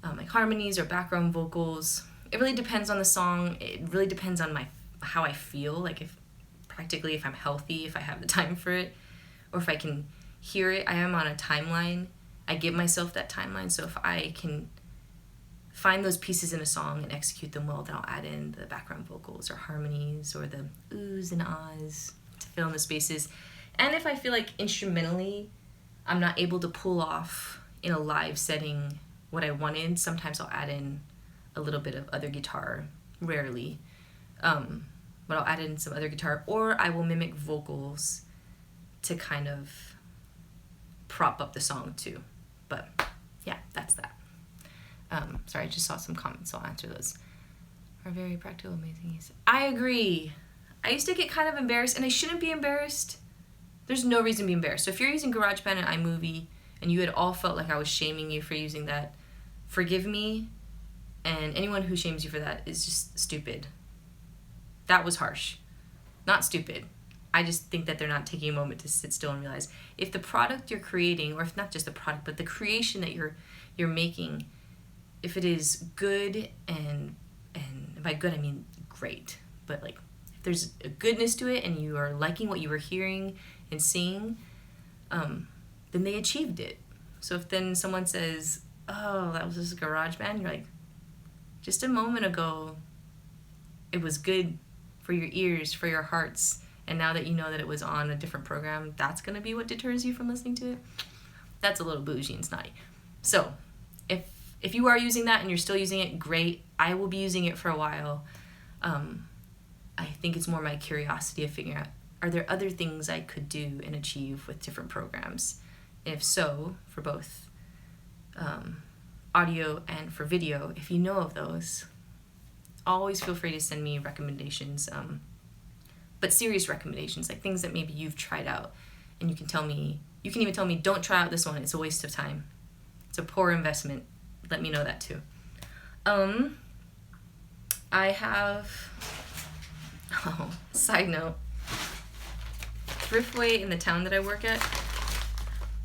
[SPEAKER 1] like harmonies or background vocals. It really depends on the song. It really depends on how I feel, like if I'm healthy, if I have the time for it, or if I can hear it. I am on a timeline. I give myself that timeline, so if I can find those pieces in a song and execute them well, then I'll add in the background vocals or harmonies or the oohs and ahs to fill in the spaces. And if I feel like instrumentally I'm not able to pull off in a live setting what I wanted, sometimes I'll add in a little bit of other guitar, rarely, but I'll add in some other guitar, or I will mimic vocals to kind of prop up the song too. But yeah, that's that. Sorry, I just saw some comments, so I'll answer those. Are very practical, amazing. I agree. I used to get kind of embarrassed, and I shouldn't be embarrassed. There's no reason to be embarrassed. So if you're using GarageBand and iMovie, and you had all felt like I was shaming you for using that, forgive me, and anyone who shames you for that is just stupid. That was harsh. Not stupid. I just think that they're not taking a moment to sit still and realize if the product you're creating, or if not just the product, but the creation that you're making, if it is good, and by good I mean great, but like if there's a goodness to it and you are liking what you were hearing and seeing, then they achieved it. So if then someone says, oh, that was just GarageBand, you're like, just a moment ago it was good for your ears, for your hearts, and now that you know that it was on a different program, that's going to be what deters you from listening to it. That's a little bougie and snotty. So if you are using that and you're still using it, great. I will be using it for a while. I think it's more my curiosity of figuring out, are there other things I could do and achieve with different programs? And if so, for both audio and for video, if you know of those, always feel free to send me recommendations, but serious recommendations, like things that maybe you've tried out, and you can even tell me, don't try out this one, it's a waste of time. It's a poor investment. Let me know that too. I have, side note, Thriftway in the town that I work at,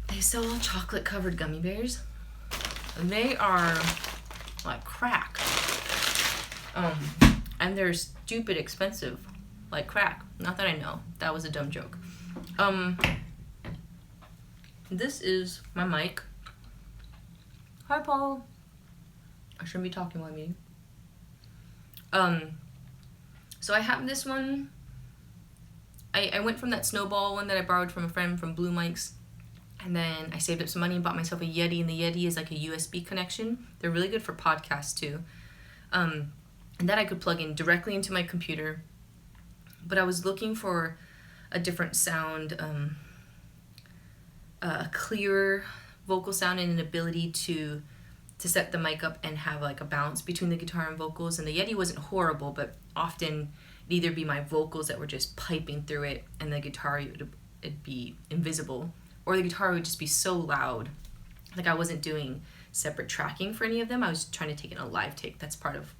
[SPEAKER 1] they sell chocolate covered gummy bears. And they are like crack. And they're stupid expensive, like crack. Not that I know. That was a dumb joke. This is my mic. Hi, Paul. I shouldn't be talking while I'm eating. So I have this one. I went from that Snowball one that I borrowed from a friend from Blue Mics. And then I saved up some money and bought myself a Yeti, and the Yeti is like a USB connection. They're really good for podcasts too. And that I could plug in directly into my computer. But I was looking for a different sound, a clearer vocal sound, and an ability to set the mic up and have like a balance between the guitar and vocals. And the Yeti wasn't horrible, but often it'd either be my vocals that were just piping through it, and the guitar it'd be invisible, or the guitar would just be so loud. Like I wasn't doing separate tracking for any of them. I was trying to take it in a live take. That's part of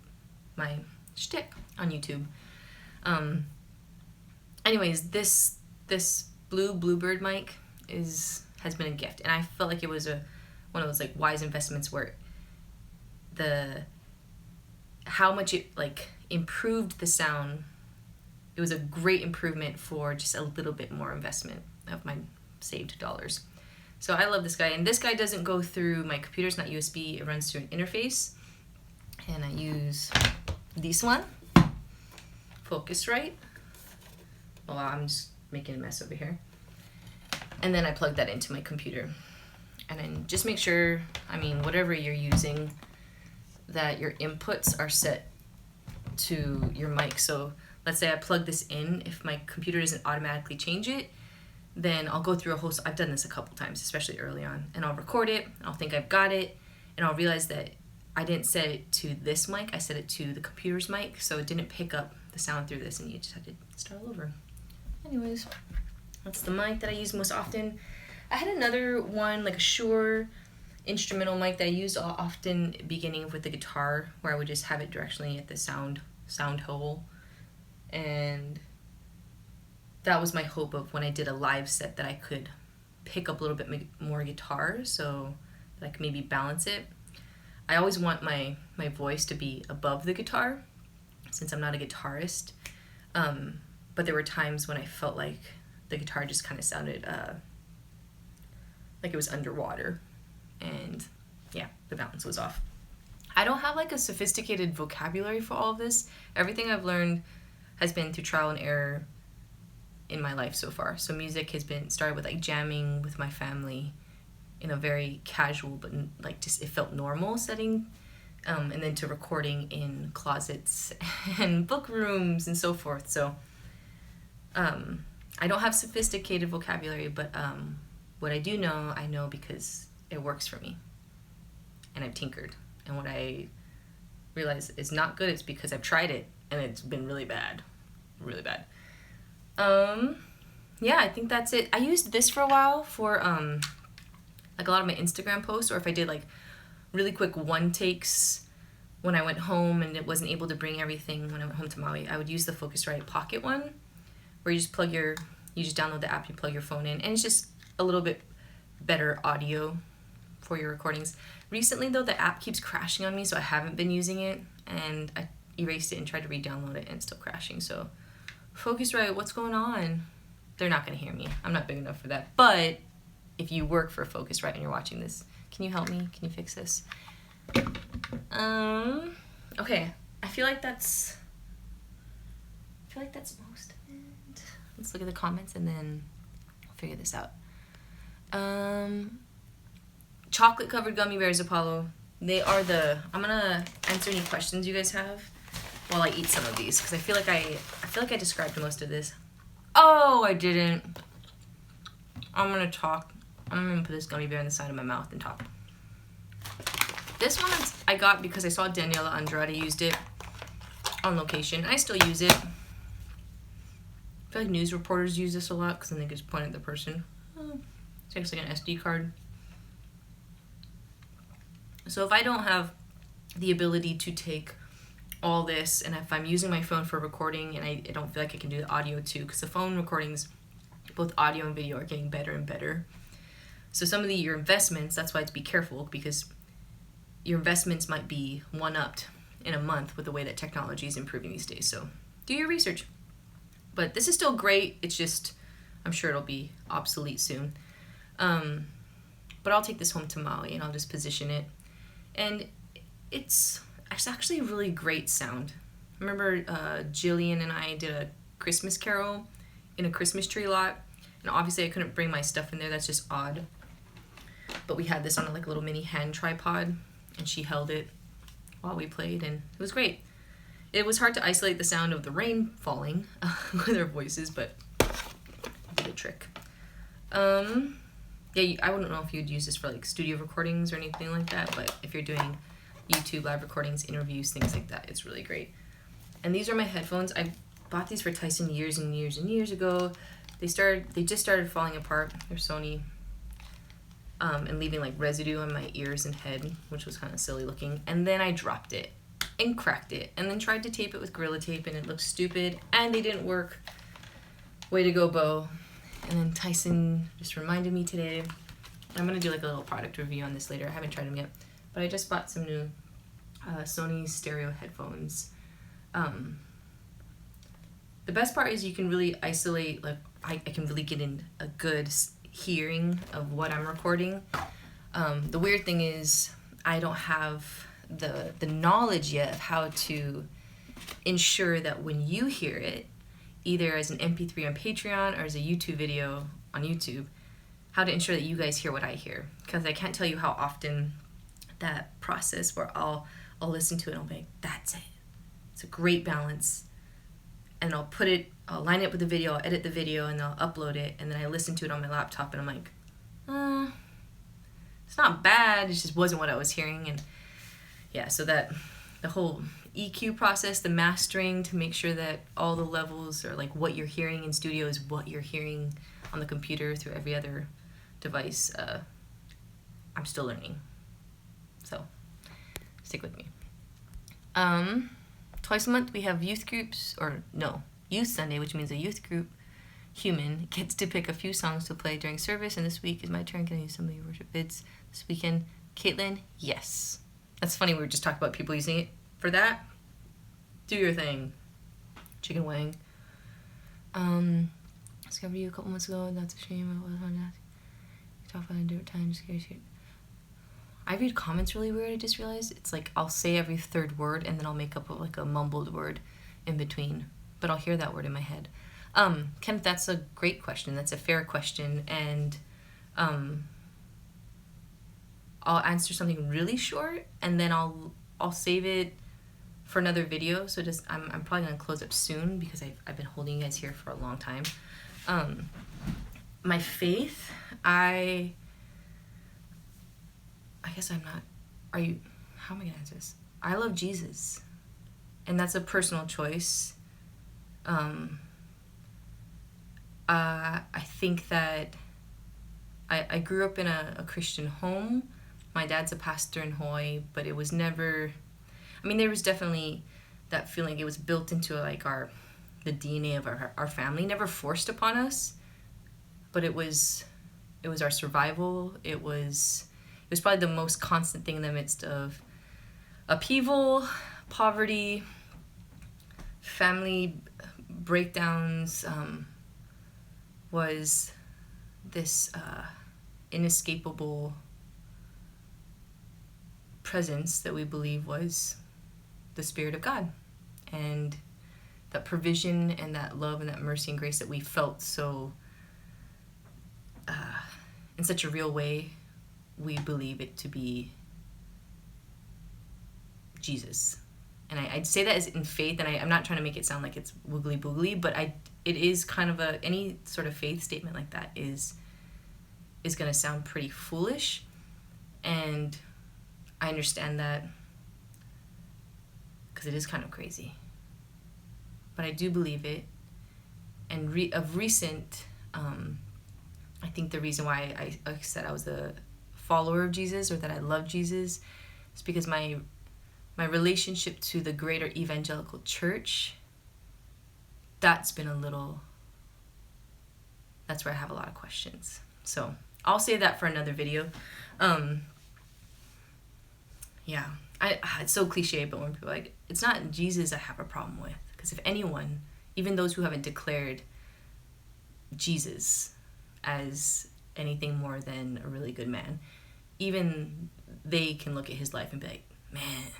[SPEAKER 1] my shtick on YouTube. Anyways, this Bluebird mic has been a gift, and I felt like it was one of those like wise investments where how much it like improved the sound it was a great improvement for just a little bit more investment of my saved dollars. So I love this guy, and this guy doesn't go through my computer. It's not USB. It runs through an interface, and I use this one, Focusrite. Well, I'm just making a mess over here. And then I plug that into my computer. And then just make sure, whatever you're using, that your inputs are set to your mic. So let's say I plug this in. If my computer doesn't automatically change it, then I'll go through I've done this a couple times, especially early on, and I'll record it, I'll think I've got it, and I'll realize that I didn't set it to this mic, I set it to the computer's mic, so it didn't pick up the sound through this, and you just have to start all over. Anyways, that's the mic that I use most often. I had another one, like a Shure instrumental mic that I used often beginning with the guitar, where I would just have it directionally at the sound hole, and that was my hope of when I did a live set, that I could pick up a little bit more guitar so that I could maybe balance it. I always want my voice to be above the guitar, since I'm not a guitarist, but there were times when I felt like the guitar just kind of sounded like it was underwater, and yeah, the balance was off. I don't have like a sophisticated vocabulary for all of this. Everything I've learned has been through trial and error in my life so far. So music has been started with like jamming with my family in a very casual but like just it felt normal setting, and then to recording in closets and book rooms and so forth. So I don't have sophisticated vocabulary, but what I do know, I know because it works for me, and I've tinkered. And what I realize is not good, it's because I've tried it and it's been really bad. Yeah, I think that's it. I used this for a while for like a lot of my Instagram posts, or if I did like really quick one takes when I went home and it wasn't able to bring everything when I went home to Maui, I would use the Focusrite Pocket one, where you just download the app, you plug your phone in, and it's just a little bit better audio for your recordings. Recently though, the app keeps crashing on me, so I haven't been using it, and I erased it and tried to re-download it and it's still crashing. So Focusrite, what's going on? They're not gonna hear me. I'm not big enough for that. But if you work for Focusrite and you're watching this, can you help me? Can you fix this? Okay. I feel like that's most of it. Let's look at the comments and then I'll figure this out. Chocolate covered gummy bears, Apollo. They are I'm gonna answer any questions you guys have while I eat some of these, because I feel like I described most of this. Oh, I didn't. I'm gonna put this gummy bear in the side of my mouth and talk. This one I got because I saw Daniela Andrade used it on location. I still use it. I feel like news reporters use this a lot because then they just point at the person. It's actually like an SD card. So if I don't have the ability to take all this, and if I'm using my phone for recording and I don't feel like I can do the audio too, because the phone recordings, both audio and video, are getting better and better. So some of your investments, that's why to be careful, because your investments might be one-upped in a month with the way that technology is improving these days. So do your research. But this is still great. It's just, I'm sure it'll be obsolete soon. But I'll take this home to Maui and I'll just position it. And it's actually a really great sound. I remember Jillian and I did a Christmas carol in a Christmas tree lot. And obviously I couldn't bring my stuff in there. That's just odd. But we had this on a little mini hand tripod, and she held it while we played, and it was great. It was hard to isolate the sound of the rain falling with our voices, but it did a trick. Yeah, I wouldn't know if you'd use this for studio recordings or anything like that, but if you're doing YouTube live recordings, interviews, things like that, it's really great. And these are my headphones. I bought these for Tyson years and years and years ago. They just started falling apart. They're Sony. And leaving residue on my ears and head, which was kind of silly looking. And then I dropped it and cracked it, and then tried to tape it with Gorilla Tape, and it looked stupid, and they didn't work. Way to go, Bo. And then Tyson just reminded me today. I'm gonna do a little product review on this later. I haven't tried them yet, but I just bought some new Sony stereo headphones. the best part is you can really isolate, like I can really get in a good hearing of what I'm recording. The weird thing is I don't have the knowledge yet of how to ensure that when you hear it, either as an MP3 on Patreon or as a YouTube video on YouTube, how to ensure that you guys hear what I hear. Because I can't tell you how often that process where I'll listen to it and I'll be like, that's it. It's a great balance. And I'll line it up with the video, I'll edit the video, and I'll upload it, and then I listen to it on my laptop, and I'm like, it's not bad, it just wasn't what I was hearing. And yeah, so that the whole EQ process, the mastering to make sure that all the levels are like what you're hearing in studio is what you're hearing on the computer through every other device, I'm still learning. So stick with me. Twice a month we have youth Sunday, which means a youth group human gets to pick a few songs to play during service, and this week is my turn. Can I use some of your worship vids this weekend? Caitlin, yes. That's funny, we were just talking about people using it for that. Do your thing. Chicken wing. Discovered you a couple months ago, that's a shame. I was on that. You talk about it a different time, just curious. I read comments really weird, I just realized. It's like I'll say every third word and then I'll make up like a mumbled word in between. But I'll hear that word in my head. Kenneth, that's a great question. That's a fair question. And I'll answer something really short and then I'll save it for another video. So I'm probably gonna close up soon because I've been holding you guys here for a long time. My faith, I guess I'm not, how am I gonna answer this? I love Jesus, and that's a personal choice. I think that I grew up in a Christian home. My dad's a pastor in Hawaii, but it was never, there was definitely that feeling. It was built into like the DNA of our family, never forced upon us, but it was our survival. It was probably the most constant thing in the midst of upheaval, poverty, family breakdowns, was this inescapable presence that we believe was the Spirit of God. And that provision and that love and that mercy and grace that we felt so in such a real way, we believe it to be Jesus. And I'd say that as in faith, and I'm not trying to make it sound like it's woogly boogly, but it is kind of any sort of faith statement like that is going to sound pretty foolish. And I understand that because it is kind of crazy. But I do believe it. And of recent, I think the reason why I said I was a follower of Jesus or that I love Jesus is because my relationship to the greater evangelical church, that's where I have a lot of questions. So I'll save that for another video. Yeah, it's so cliche, but when people are like, it's not Jesus I have a problem with, because if anyone, even those who haven't declared Jesus as anything more than a really good man, even they can look at his life and be like, man,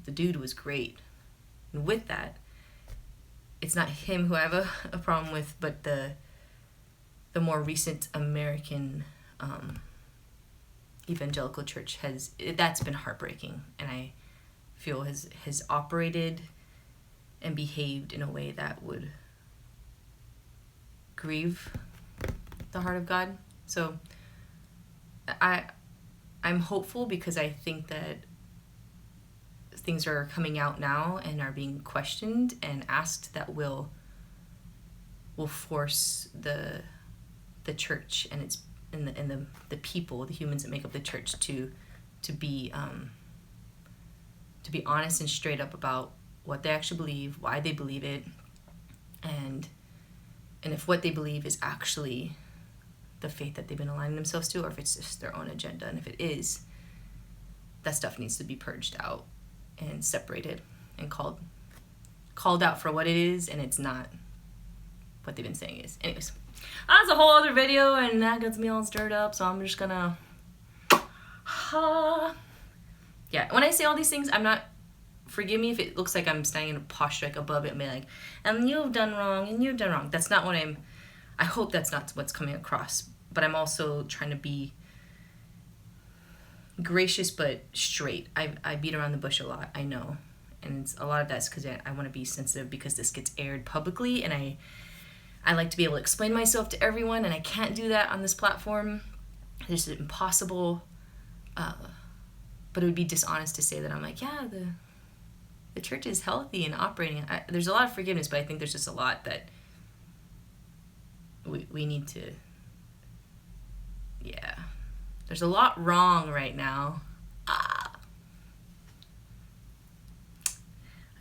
[SPEAKER 1] the dude was great. And with that, it's not him who I have a problem with, but the more recent American evangelical church that's been heartbreaking, and I feel has operated and behaved in a way that would grieve the heart of God. So I'm hopeful because I think that things are coming out now and are being questioned and asked that will force the church and its and the people, the humans that make up the church to be honest and straight up about what they actually believe, why they believe it, and if what they believe is actually the faith that they've been aligning themselves to, or if it's just their own agenda. And if it is, that stuff needs to be purged out and separated and called called out for what it is, and it's not what they've been saying it is. Anyways, that's a whole other video, and that gets me all stirred up, so I'm just gonna... yeah, when I say all these things, I'm not... Forgive me if it looks like I'm standing in a posture like above it and be like, and you've done wrong, and you've done wrong. That's not what I'm... I hope that's not what's coming across. But I'm also trying to be gracious but straight. I beat around the bush a lot, I know. And a lot of that's because I want to be sensitive because this gets aired publicly, and I like to be able to explain myself to everyone, and I can't do that on this platform. It's impossible. But it would be dishonest to say that I'm like, yeah, the church is healthy and operating. There's a lot of forgiveness, but I think there's just a lot that we need to... Yeah. There's a lot wrong right now.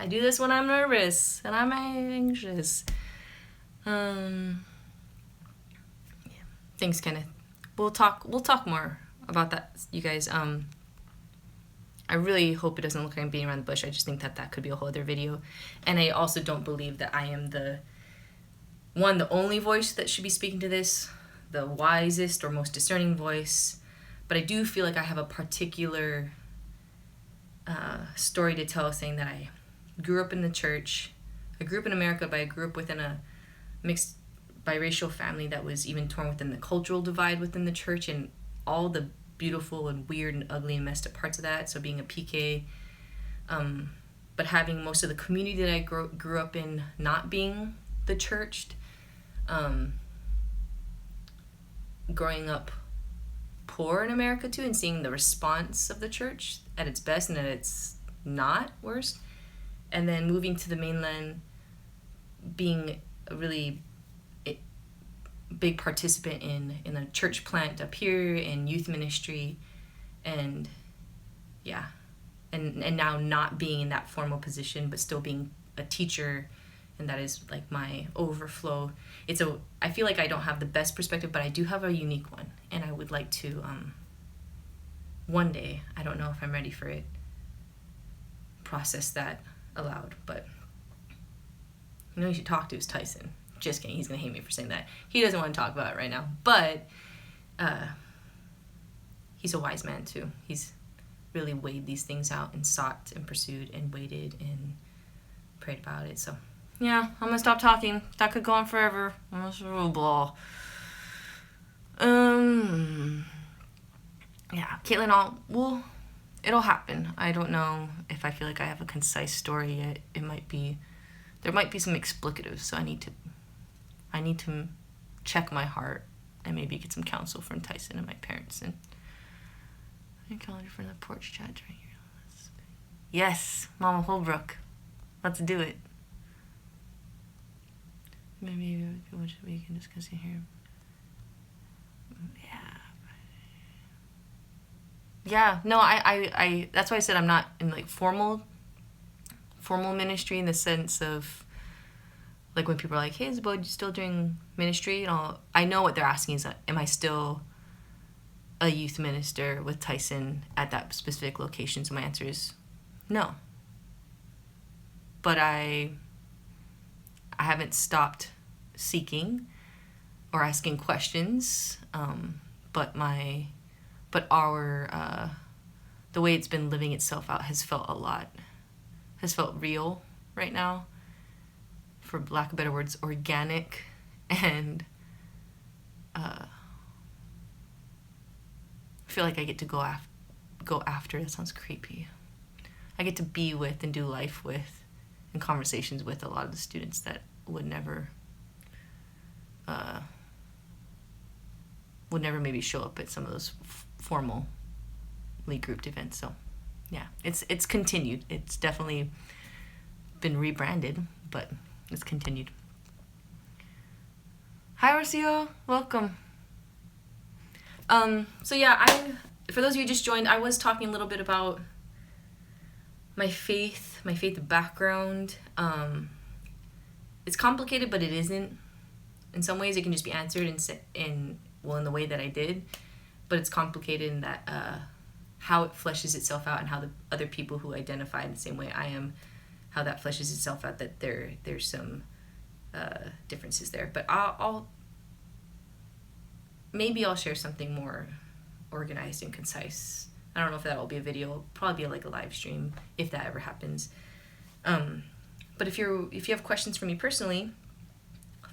[SPEAKER 1] I do this when I'm nervous and I'm anxious. Yeah. Thanks, Kenneth. We'll talk more about that, you guys. I really hope it doesn't look like I'm beating around the bush. I just think that could be a whole other video. And I also don't believe that I am the only voice that should be speaking to this, the wisest or most discerning voice. But I do feel like I have a particular story to tell, saying that I grew up in the church. I grew up in America, but I grew up within a mixed biracial family that was even torn within the cultural divide within the church, and all the beautiful and weird and ugly and messed up parts of that. So being a PK, but having most of the community that I grew up in not being the churched, growing up poor in America too, and seeing the response of the church at its best and at its not worst, and then moving to the mainland, being a really big participant in a church plant up here, in youth ministry, and yeah, and now not being in that formal position but still being a teacher, and that is like my overflow. I feel like I don't have the best perspective, but I do have a unique one, and I would like to one day, I don't know if I'm ready for it, process that aloud. But you should talk to is Tyson. Just kidding, he's gonna hate me for saying that. He doesn't want to talk about it right now, but he's a wise man too. He's really weighed these things out and sought and pursued and waited and prayed about it. So yeah, I'm gonna stop talking. That could go on forever. Blah. Yeah, Caitlin, it'll happen. I don't know if I feel like I have a concise story yet. There might be some explicatives, so I need to check my heart and maybe get some counsel from Tyson and my parents. And I calendar for the porch chat right here. Yes, Mama Holbrook. Let's do it. Maybe we can discuss it here. Yeah. No, I that's why I said I'm not in like formal ministry, in the sense of like when people are like, hey, Isabel, you still doing ministry? And I know what they're asking is, am I still a youth minister with Tyson at that specific location? So my answer is no. But I haven't stopped seeking or asking questions. But our the way it's been living itself out has felt real right now, for lack of better words, organic, and I feel like I get to go after. That sounds creepy. I get to be with and do life with, and conversations with a lot of the students that would never maybe show up at some of those formally grouped events. So yeah, it's continued. It's definitely been rebranded, but it's continued. Hi, Rocio, welcome. So yeah, for those of you who just joined, I was talking a little bit about my faith background. It's complicated, but it isn't. In some ways, it can just be answered in the way that I did, but it's complicated in that how it fleshes itself out, and how the other people who identify in the same way I am how that fleshes itself out, that there's some differences there. But I'll maybe I'll share something more organized and concise. I don't know if that'll be a video. It'll probably be like a live stream if that ever happens. But if you have questions for me personally,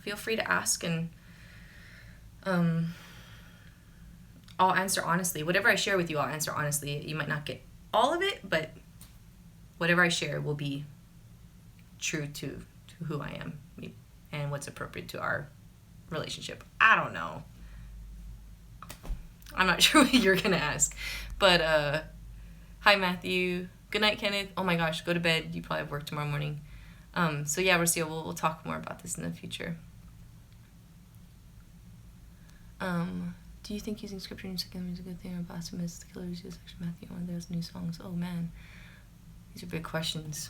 [SPEAKER 1] feel free to ask, and I'll answer honestly. Whatever I share with you, I'll answer honestly. You might not get all of it, but whatever I share will be true to who I am and what's appropriate to our relationship. I don't know. I'm not sure what you're going to ask. But, hi, Matthew. Good night, Kenneth. Oh, my gosh. Go to bed. You probably have work tomorrow morning. So, yeah, Rocio, we'll talk more about this in the future. Do you think using scripture in your second is a good thing or blasphemous? The Killers use section Matthew on those new songs. Oh, man. These are big questions.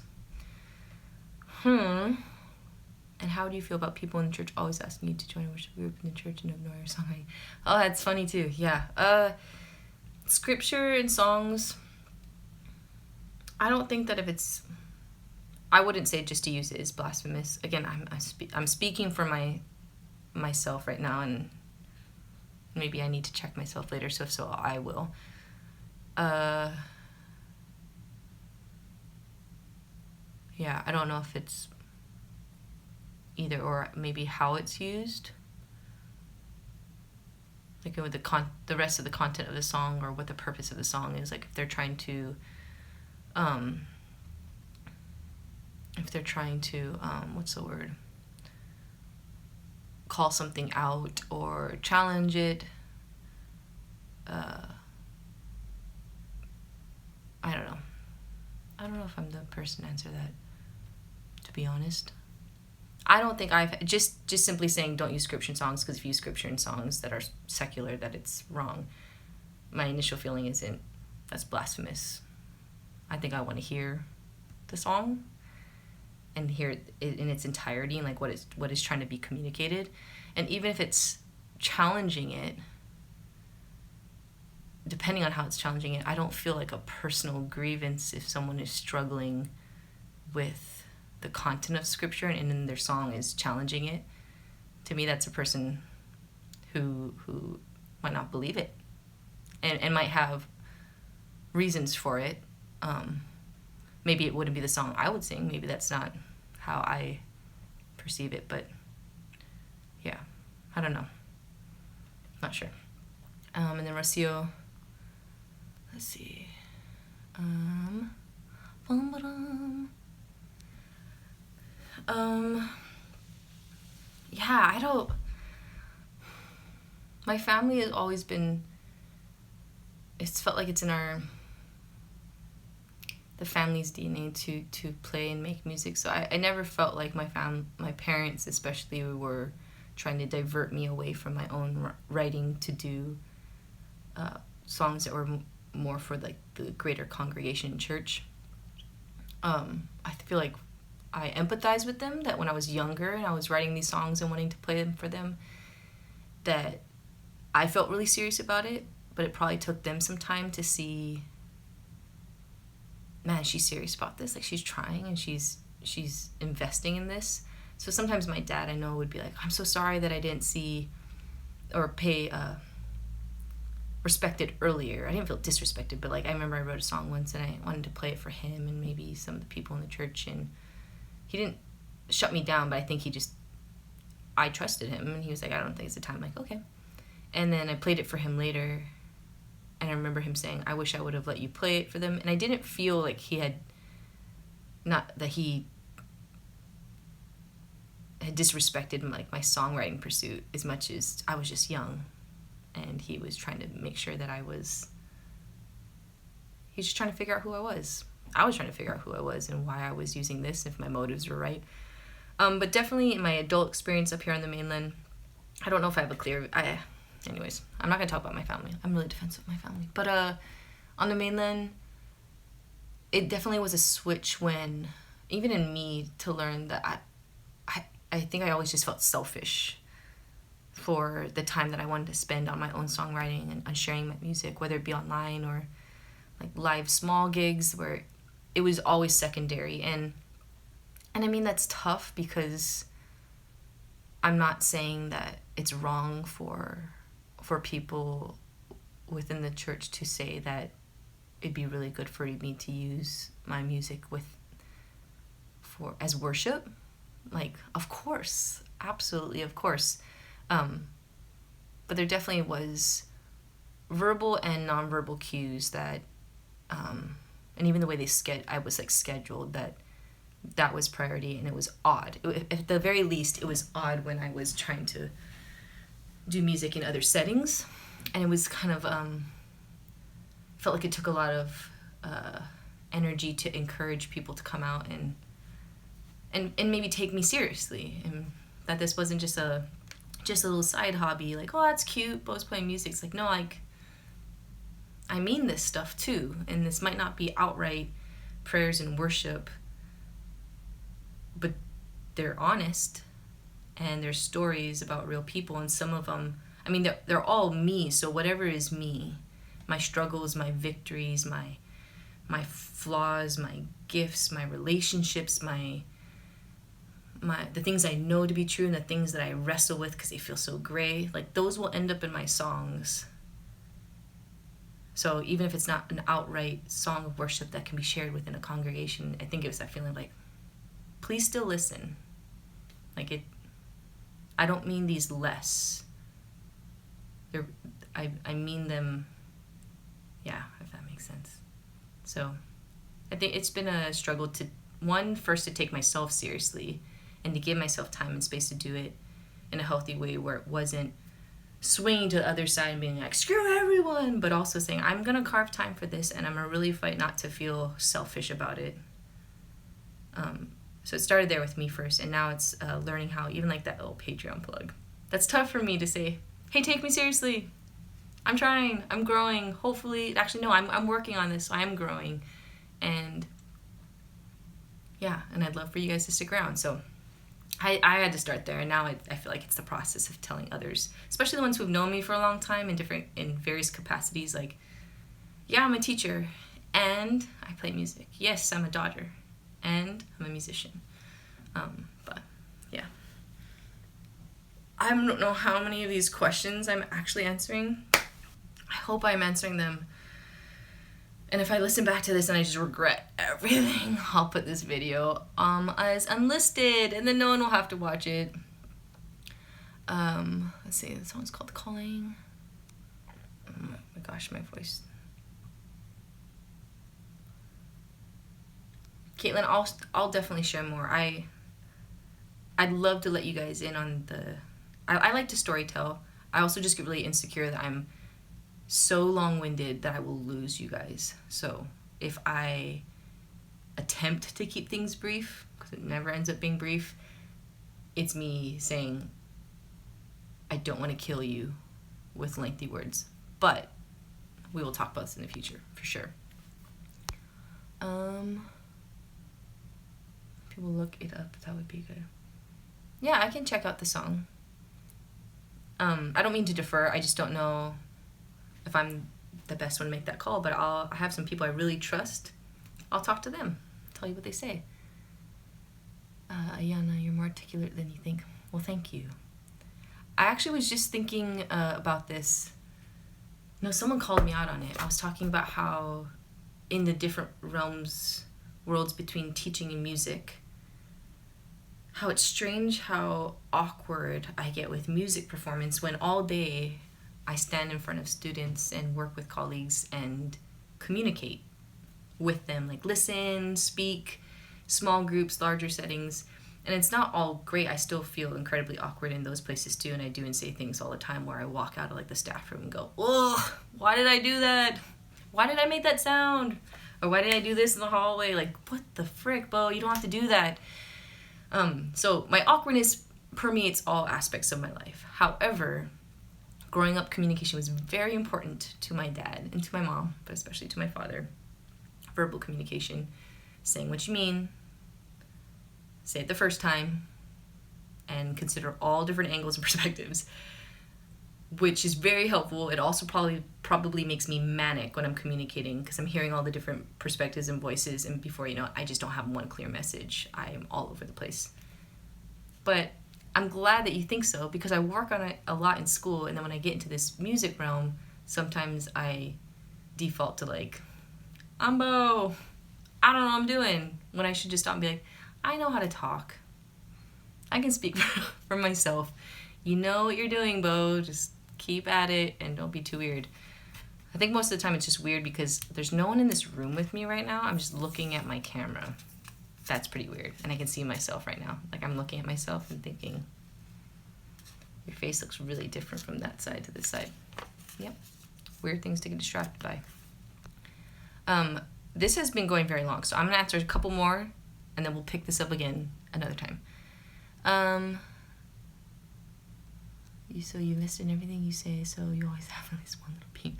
[SPEAKER 1] And how do you feel about people in the church always asking you to join a worship group in the church and ignore your songwriting? Oh, that's funny too. Yeah. Scripture and songs. I don't think that I wouldn't say just to use it is blasphemous. Again, I'm speaking for myself right now, and maybe I need to check myself later. So if so, I will. Yeah, I don't know if it's either or, maybe how it's used, like with the rest of the content of the song, or what the purpose of the song is. Like if they're trying to what's the word, call something out or challenge it. I don't know if I'm the person to answer that, to be honest. I don't think I've just simply saying don't use scripture in songs because if you use scripture in songs that are secular, that it's wrong. My initial feeling isn't that's blasphemous. I think I want to hear the song and hear it in its entirety and like what is trying to be communicated. And even if it's challenging it, depending on how it's challenging it, I don't feel like a personal grievance if someone is struggling with the content of scripture and then their song is challenging it. To me, that's a person who might not believe it and might have reasons for it. Maybe it wouldn't be the song I would sing. Maybe that's not how I perceive it, but yeah, I don't know. Not sure. And then Rocio, let's see. Yeah, my family has always been, it's felt like it's in the family's DNA to play and make music. So I never felt like my parents especially were trying to divert me away from my own writing to do songs that were more for like the greater congregation in church. I feel like I empathize with them, that when I was younger and I was writing these songs and wanting to play them for them, that I felt really serious about it, but it probably took them some time to see, man, she's serious about this. Like she's trying and she's investing in this. So sometimes my dad, I know, would be like, I'm so sorry that I didn't see or pay respect it earlier. I didn't feel disrespected, but like I remember I wrote a song once and I wanted to play it for him and maybe some of the people in the church, and he didn't shut me down, but I think I trusted him, and he was like, I don't think it's the time. I'm like, okay. And then I played it for him later, and I remember him saying, I wish I would have let you play it for them. And I didn't feel like he had disrespected like my songwriting pursuit as much as I was just young, and he was trying to make sure that he's just trying to figure out who I was. I was trying to figure out who I was and why I was using this, if my motives were right. But definitely in my adult experience up here on the mainland, I don't know if I have a clear... Anyways, I'm not going to talk about my family. I'm really defensive of my family. But on the mainland, it definitely was a switch when, even in me, to learn that I think I always just felt selfish for the time that I wanted to spend on my own songwriting and on sharing my music, whether it be online or like live small gigs where it was always secondary. And And I mean, that's tough because I'm not saying that it's wrong for people within the church to say that it'd be really good for me to use my music as worship. Like, of course, absolutely, of course. But there definitely was verbal and nonverbal cues that, and even the way I was like scheduled, that was priority, and it was odd. At the very least, it was odd when I was trying to do music in other settings, and it was kind of felt like it took a lot of energy to encourage people to come out and maybe take me seriously, and that this wasn't just a little side hobby, like, oh, that's cute, Bo's playing music. It's like, no, like, I mean this stuff too, and this might not be outright prayers and worship, but they're honest, and they're stories about real people, and some of them, I mean, they're all me, so whatever is me, my struggles, my victories, my flaws, my gifts, my relationships, the things I know to be true, and the things that I wrestle with because they feel so gray, like, those will end up in my songs. So even if it's not an outright song of worship that can be shared within a congregation, I think it was that feeling like, please still listen. Like, I don't mean these less. I mean them, yeah, if that makes sense. So I think it's been a struggle to, first to take myself seriously and to give myself time and space to do it in a healthy way where it wasn't swinging to the other side and being like, screw everyone, but also saying, I'm going to carve time for this, and I'm going to really fight not to feel selfish about it. So it started there with me first, and now it's learning how, even like that little Patreon plug. That's tough for me to say, hey, take me seriously. I'm trying, I'm growing, hopefully, actually, no, I'm working on this, so I'm growing. And yeah, and I'd love for you guys to stick around. So I had to start there, and now I feel like it's the process of telling others, especially the ones who've known me for a long time in various capacities, like, yeah, I'm a teacher, and I play music. Yes, I'm a daughter, and I'm a musician. But yeah. I don't know how many of these questions I'm actually answering. I hope I'm answering them. And if I listen back to this and I just regret everything, I'll put this video as unlisted, and then no one will have to watch it. Let's see, the song's called Calling. Oh my gosh, my voice. Caitlin, I'll definitely share more. I'd love to let you guys in on I like to storytell. I also just get really insecure that I'm so long-winded that I will lose you guys. So if I attempt to keep things brief, because it never ends up being brief, it's me saying, I don't want to kill you with lengthy words, but we will talk about this in the future, for sure. People look it up, that would be good. Yeah, I can check out the song. I don't mean to defer, I just don't know if I'm the best one to make that call, but I have some people I really trust. I'll talk to them, tell you what they say. Ayana, you're more articulate than you think. Well, thank you. I actually was just thinking about this. No, someone called me out on it. I was talking about how in the different worlds between teaching and music, how it's strange how awkward I get with music performance when all day I stand in front of students and work with colleagues and communicate with them, like listen, speak, small groups, larger settings. And it's not all great. I still feel incredibly awkward in those places too, and I do and say things all the time where I walk out of like the staff room and go, oh, why did I do that? Why did I make that sound? Or why did I do this in the hallway? Like, what the frick, Bo? You don't have to do that. So my awkwardness permeates all aspects of my life. However, growing up, communication was very important to my dad and to my mom, but especially to my father. Verbal communication, saying what you mean, say it the first time, and consider all different angles and perspectives, which is very helpful. It also probably probably makes me manic when I'm communicating because I'm hearing all the different perspectives and voices, and before you know it, I just don't have one clear message. I am all over the place. But I'm glad that you think so, because I work on it a lot in school, and then when I get into this music realm, sometimes I default to like, Ambo, I don't know what I'm doing, when I should just stop and be like, I know how to talk. I can speak for myself. You know what you're doing, Bo. Just keep at it and don't be too weird. I think most of the time it's just weird because there's no one in this room with me right now. I'm just looking at my camera. That's pretty weird. And I can see myself right now. Like, I'm looking at myself and thinking, your face looks really different from that side to this side. Yep. Weird things to get distracted by. This has been going very long, so I'm going to answer a couple more, and then we'll pick this up again another time. So you missed in everything you say, so you always have at least one little beat.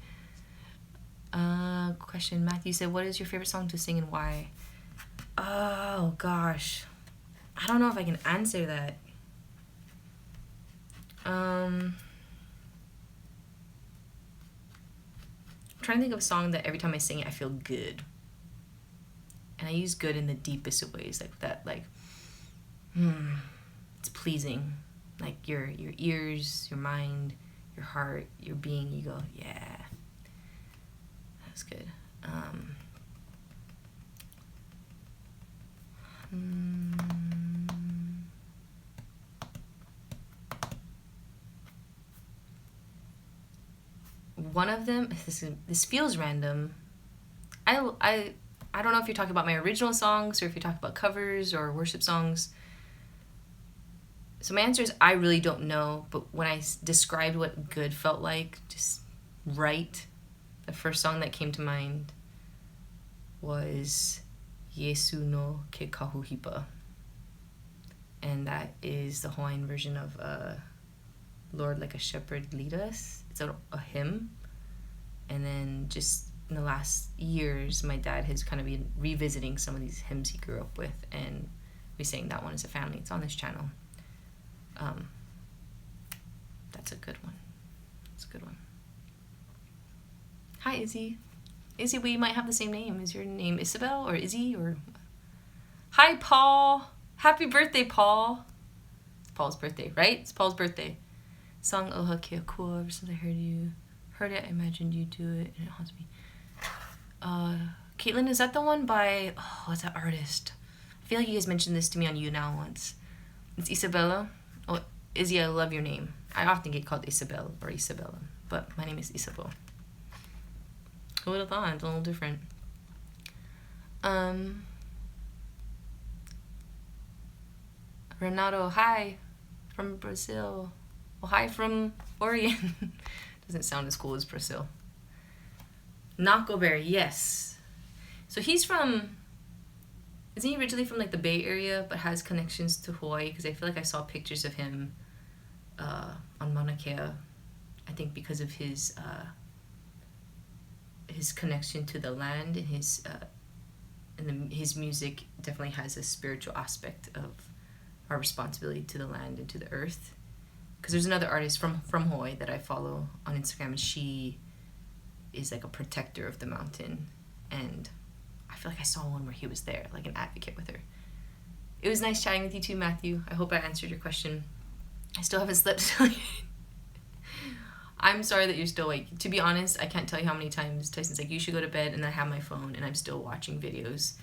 [SPEAKER 1] Question. Matthew said, what is your favorite song to sing and why? Oh, gosh. I don't know if I can answer that. I'm trying to think of a song that every time I sing it, I feel good. And I use good in the deepest of ways, like that, like, it's pleasing. Like your ears, your mind, your heart, your being, you go, yeah, that's good. One of them, this feels random. I don't know if you're talking about my original songs or if you're talking about covers or worship songs. So my answer is I really don't know, but when I described what good felt like, just right, the first song that came to mind was Yesu no Ke Kahuhipa. And that is the Hawaiian version of Lord, like a shepherd, lead us. It's a hymn. And then just in the last years, my dad has kind of been revisiting some of these hymns he grew up with, and we sang that one as a family. It's on this channel. That's a good one. That's a good one. Hi, Izzy. Izzy, we might have the same name. Is your name Isabel or Izzy or? Hi, Paul. Happy birthday, Paul. It's Paul's birthday, right? It's Paul's birthday. Song Oha Ke Akua. Ever since I heard it, I imagined you do it, and it haunts me. Caitlin, is that the one by, what's that artist? I feel like you guys mentioned this to me on You Now once. It's Isabella. Oh, Izzy, I love your name. I often get called Isabel or Isabella, but my name is Isabel. Who would have thought? It's a little different. Renato, hi from Brazil. Well, hi from Oregon. Doesn't sound as cool as Brazil. Nakoberry, yes. So he's from, isn't he originally from like the Bay Area, but has connections to Hawaii? Because I feel like I saw pictures of him on Mauna Kea. I think because of his connection to the land, and his music definitely has a spiritual aspect of our responsibility to the land and to the earth. Because there's another artist from Hawaii that I follow on Instagram, and she is like a protector of the mountain, and I feel like I saw one where he was there, like an advocate with her. It was nice chatting with you too, Matthew. I hope I answered your question. I still haven't slept. I'm sorry that you're still awake. To be honest, I can't tell you how many times Tyson's like, you should go to bed, and I have my phone, and I'm still watching videos.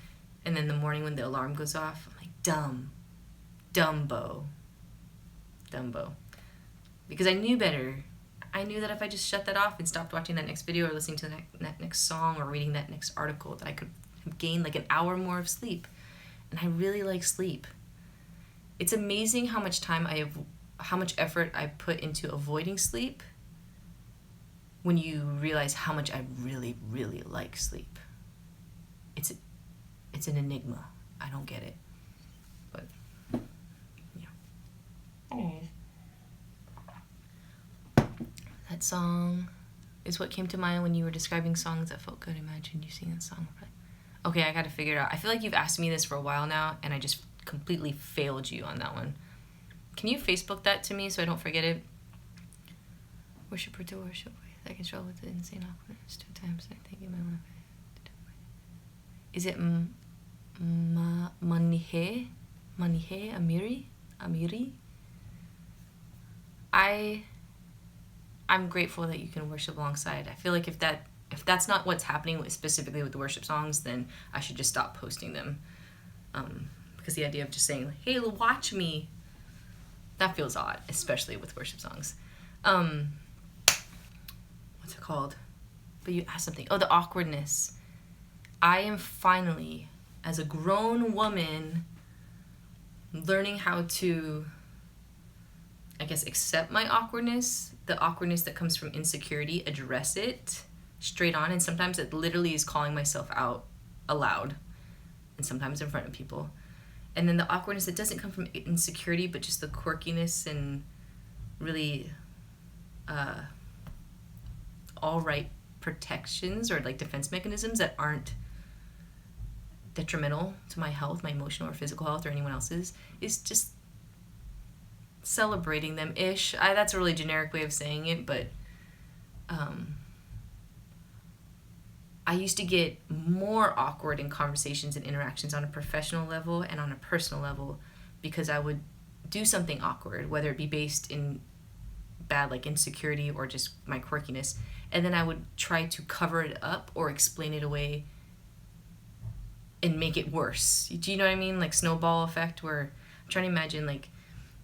[SPEAKER 1] And then the morning when the alarm goes off, I'm like, Dumbo. Because I knew better. I knew that if I just shut that off and stopped watching that next video or listening to that next song or reading that next article, that I could gain like an hour more of sleep. And I really like sleep. It's amazing how much effort I put into avoiding sleep when you realize how much I really, really like sleep. It's an enigma. I don't get it. But, yeah. Anyways. That song is what came to mind when you were describing songs that felt good. Imagine you sing that song. Okay, I gotta figure it out. I feel like you've asked me this for a while now, and I just completely failed you on that one. Can you Facebook that to me so I don't forget it? worshiper to worship with. I can struggle with the insane awkwardness 2 times. I think in my life. Is it Manihe? Amiri? I'm grateful that you can worship alongside. I feel like if that's not what's happening specifically with the worship songs, then I should just stop posting them. Because the idea of just saying, hey, watch me, that feels odd, especially with worship songs. What's it called? But you asked something. Oh, the awkwardness. I am finally, as a grown woman, learning how to, I guess, accept my awkwardness, the awkwardness that comes from insecurity, address it straight on, and sometimes it literally is calling myself out aloud, and sometimes in front of people. And then the awkwardness that doesn't come from insecurity, but just the quirkiness and really all right protections or like defense mechanisms that aren't detrimental to my health, my emotional or physical health, or anyone else's, is just celebrating them ish. That's a really generic way of saying it, but I used to get more awkward in conversations and interactions on a professional level and on a personal level because I would do something awkward, whether it be based in bad like insecurity or just my quirkiness, and then I would try to cover it up or explain it away and make it worse. Do you know what I mean? Like snowball effect, where I'm trying to imagine like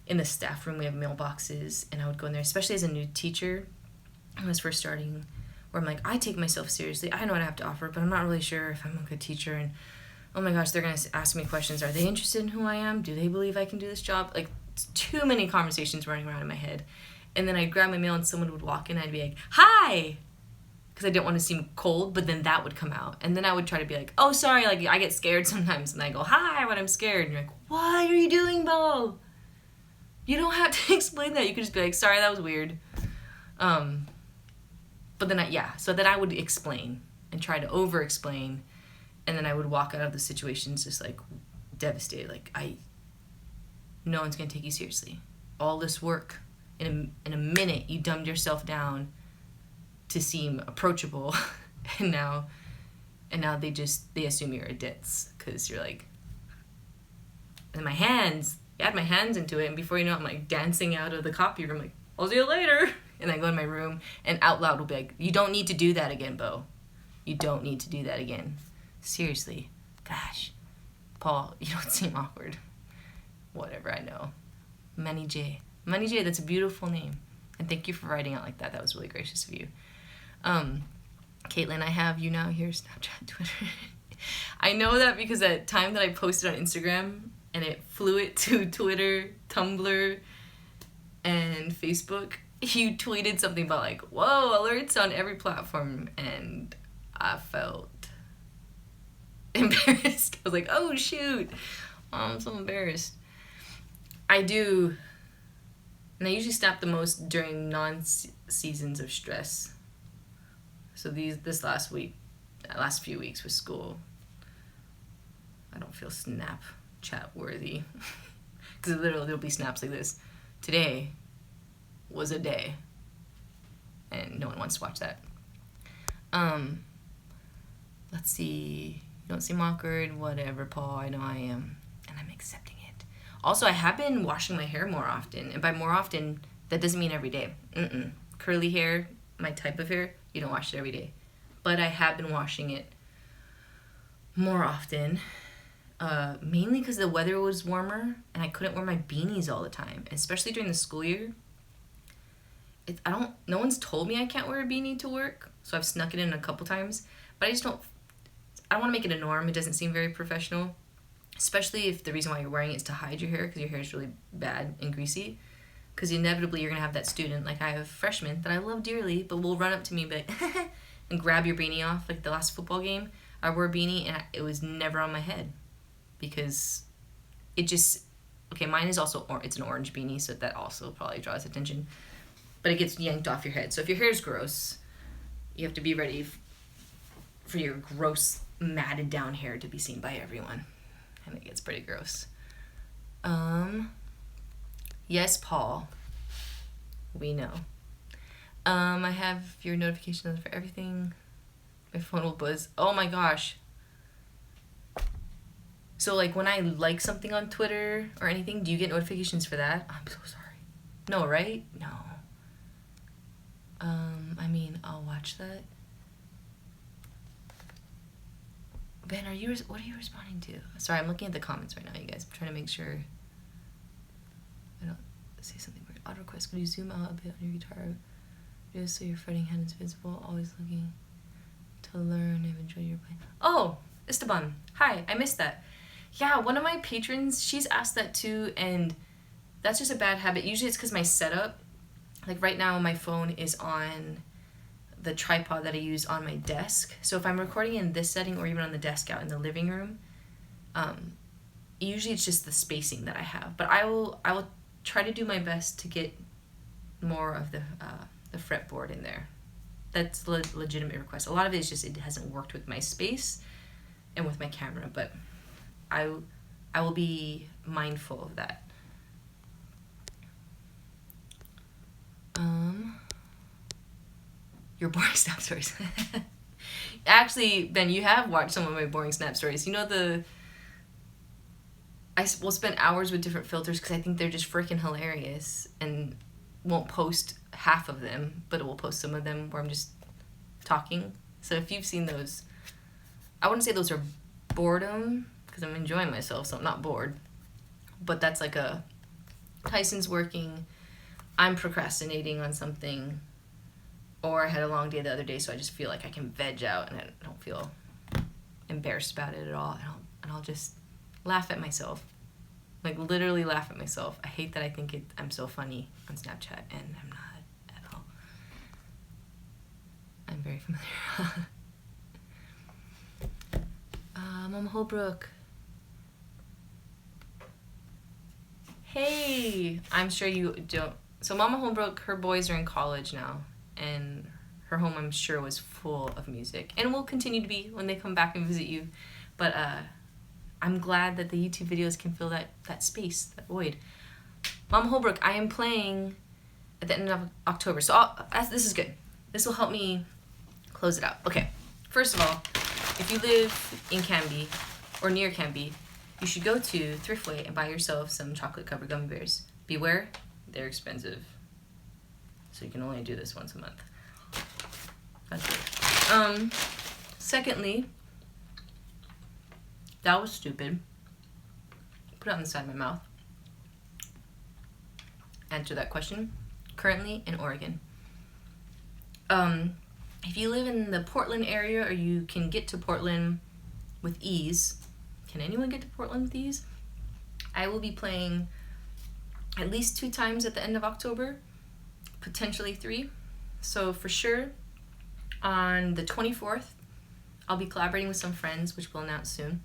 [SPEAKER 1] in the staff room we have mailboxes, and I would go in there, especially as a new teacher when I was first starting, where I'm like, I take myself seriously. I know what I have to offer, but I'm not really sure if I'm a good teacher. And oh my gosh, they're going to ask me questions. Are they interested in who I am? Do they believe I can do this job? Like, it's too many conversations running around in my head. And then I'd grab my mail and someone would walk in, I'd be like, hi! Because I didn't want to seem cold, but then that would come out. And then I would try to be like, oh, sorry, like, I get scared sometimes. And I go, hi, when I'm scared. And you're like, what are you doing, Bo? You don't have to explain that. You could just be like, sorry, that was weird. But then so then I would explain and try to over-explain. And then I would walk out of the situations just, like, devastated. Like, no one's going to take you seriously. All this work, in a minute, you dumbed yourself down to seem approachable, and now they assume you're a ditz because you're like, and I had my hands into it, and before you know it, I'm like dancing out of the copy room, like, I'll see you later, and I go in my room and out loud will be like, you don't need to do that again, Bo. You don't need to do that again. Seriously, gosh, Paul, you don't seem awkward. Whatever, I know. Manny J, that's a beautiful name, and thank you for writing out like that. That was really gracious of you. Caitlin, I have you now here, Snapchat, Twitter. I know that because that time that I posted on Instagram and it flew it to Twitter, Tumblr, and Facebook, you tweeted something about like, whoa, alerts on every platform, and I felt embarrassed. I was like, oh shoot, I'm so embarrassed. I do, and I usually snap the most during non-seasons of stress. So this last few weeks with school, I don't feel Snapchat worthy. Because literally there'll be snaps like this. Today was a day. And no one wants to watch that. Let's see. You don't seem awkward. Whatever, Paul. I know I am. And I'm accepting it. Also, I have been washing my hair more often. And by more often, that doesn't mean every day. Curly hair, my type of hair, you don't wash it every day. But I have been washing it more often. Mainly because the weather was warmer and I couldn't wear my beanies all the time, especially during the school year. No one's told me I can't wear a beanie to work, so I've snuck it in a couple times, but I don't want to make it a norm. It doesn't seem very professional, especially if the reason why you're wearing it is to hide your hair because your hair is really bad and greasy, because inevitably you're going to have that student, like I have freshmen that I love dearly, but will run up to me and be like, and grab your beanie off. Like the last football game, I wore a beanie and it was never on my head. Because it just, okay, mine is also, it's an orange beanie, so that also probably draws attention. But it gets yanked off your head. So if your hair is gross, you have to be ready for your gross, matted down hair to be seen by everyone. And it gets pretty gross. Yes, Paul. We know. I have your notifications for everything. My phone will buzz. Oh my gosh. So like when I like something on Twitter or anything, do you get notifications for that? I'm so sorry. No, right? No. I mean, I'll watch that. Ben, what are you responding to? Sorry, I'm looking at the comments right now, you guys. I'm trying to make sure I don't say something weird. Auto request, could you zoom out a bit on your guitar? Just so your fretting hand is visible, always looking to learn and enjoy your playing. Oh, Esteban. Hi, I missed that. Yeah, one of my patrons, she's asked that too, and that's just a bad habit. Usually it's because my setup, like right now my phone is on the tripod that I use on my desk. So if I'm recording in this setting or even on the desk out in the living room, usually it's just the spacing that I have. But I will try to do my best to get more of the fretboard in there. That's a legitimate request. A lot of it is just it hasn't worked with my space and with my camera, but I will be mindful of that. Your boring snap stories. Actually, Ben, you have watched some of my boring snap stories. You know I will spend hours with different filters because I think they're just freaking hilarious, and won't post half of them, but it will post some of them where I'm just talking. So if you've seen those, I wouldn't say those are boredom because I'm enjoying myself, so I'm not bored. But that's like Tyson's working, I'm procrastinating on something, or I had a long day the other day, so I just feel like I can veg out and I don't feel embarrassed about it at all. And I'll just laugh at myself. Like literally laugh at myself. I hate that I think I'm so funny on Snapchat, and I'm not at all. I'm very familiar. Mama Holbrook. Hey, I'm sure you don't. So Mama Holbrook, her boys are in college now, and her home, I'm sure, was full of music, and will continue to be when they come back and visit you. But I'm glad that the YouTube videos can fill that space, that void. Mama Holbrook, I am playing at the end of October, so this is good. This will help me close it out. Okay, first of all, if you live in Canby or near Canby, you should go to Thriftway and buy yourself some chocolate-covered gummy bears. Beware, they're expensive. So you can only do this once a month. That's it. Secondly, that was stupid. Put it on the side of my mouth. Answer that question. Currently in Oregon. If you live in the Portland area, or you can get to Portland with ease, can anyone get to Portland with ease? I will be playing at least 2 times at the end of October, potentially 3. So for sure, on the 24th, I'll be collaborating with some friends, which we'll announce soon.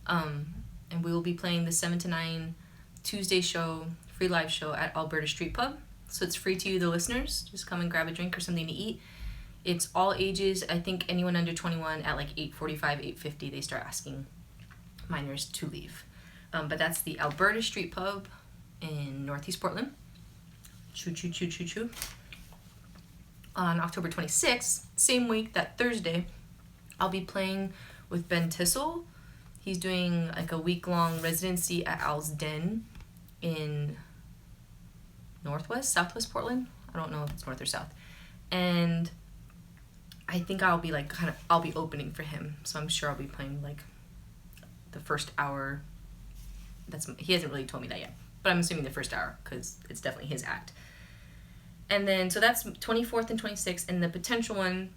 [SPEAKER 1] And we will be playing the 7 to 9 Tuesday show, free live show at Alberta Street Pub. So it's free to you, the listeners. Just come and grab a drink or something to eat. It's all ages. I think anyone under 21 at like 8:45, 8:50, they start asking minors to leave. But that's the Alberta Street Pub in Northeast Portland. Choo choo choo choo choo. On October 26th, same week, that Thursday, I'll be playing with Ben Tissel. He's doing like a week-long residency at Al's Den in southwest Portland. I don't know if it's north or south. And I think I'll be I'll be opening for him. So I'm sure I'll be playing like the first hour. He hasn't really told me that yet, but I'm assuming the first hour because it's definitely his act. And then, so that's 24th and 26th, and the potential one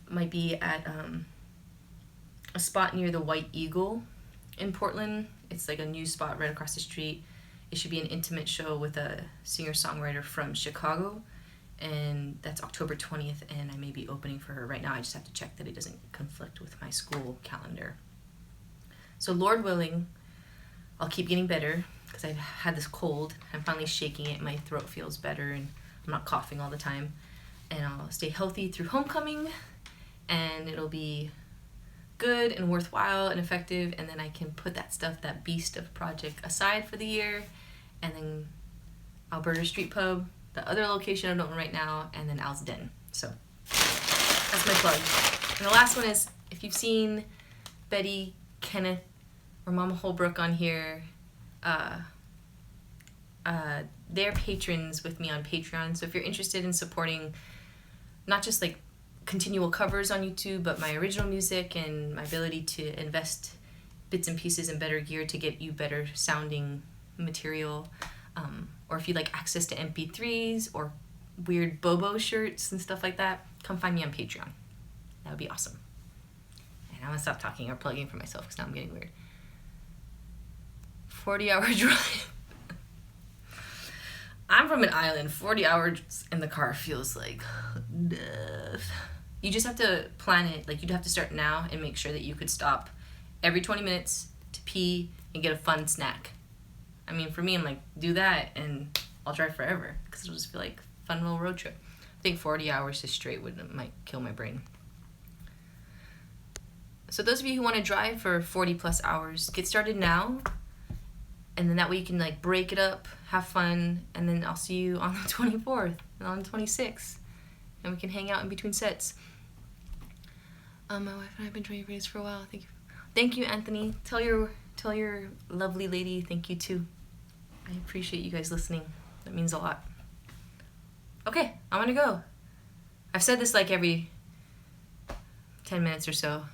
[SPEAKER 1] might be at a spot near the White Eagle in Portland. It's like a new spot right across the street. It should be an intimate show with a singer-songwriter from Chicago, and that's October 20th, and I may be opening for her. Right now I just have to check that it doesn't conflict with my school calendar. So Lord willing, I'll keep getting better because I've had this cold. I'm finally shaking it. My throat feels better, and I'm not coughing all the time. And I'll stay healthy through homecoming, and it'll be good and worthwhile and effective, and then I can put that beast of project aside for the year, and then Alberta Street Pub, the other location I'm doing right now, and then Al's Den. So that's my plug. And the last one is, if you've seen Betty, Kenneth, or Mama Holbrook on here, they're patrons with me on Patreon. So if you're interested in supporting not just like continual covers on YouTube, but my original music and my ability to invest bits and pieces in better gear to get you better sounding material, or if you'd like access to MP3s or weird Bobo shirts and stuff like that, come find me on Patreon. That would be awesome. And I'm gonna stop talking or plugging for myself because now I'm getting weird. 40-hour drive. I'm from an island. 40 hours in the car feels like death. You just have to plan it. Like, you'd have to start now and make sure that you could stop every 20 minutes to pee and get a fun snack. I mean, for me, I'm like, do that and I'll drive forever because it'll just feel like a fun little road trip. I think 40 hours just straight might kill my brain. So those of you who want to drive for 40 plus hours, get started now. And then that way you can like break it up, have fun, and then I'll see you on the 24th and on the 26th. And we can hang out in between sets. My wife and I have been trying to do this for a while. Thank you. Thank you, Anthony. Tell your lovely lady thank you too. I appreciate you guys listening. That means a lot. Okay, I'm gonna go. I've said this like every 10 minutes or so.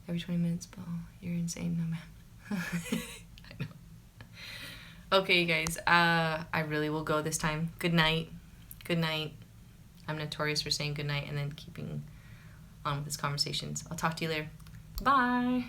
[SPEAKER 1] Every 20 minutes, Paul. You're insane, no man. I know. Okay, you guys. I really will go this time. Good night. Good night. I'm notorious for saying good night and then keeping on with these conversations. I'll talk to you later. Bye.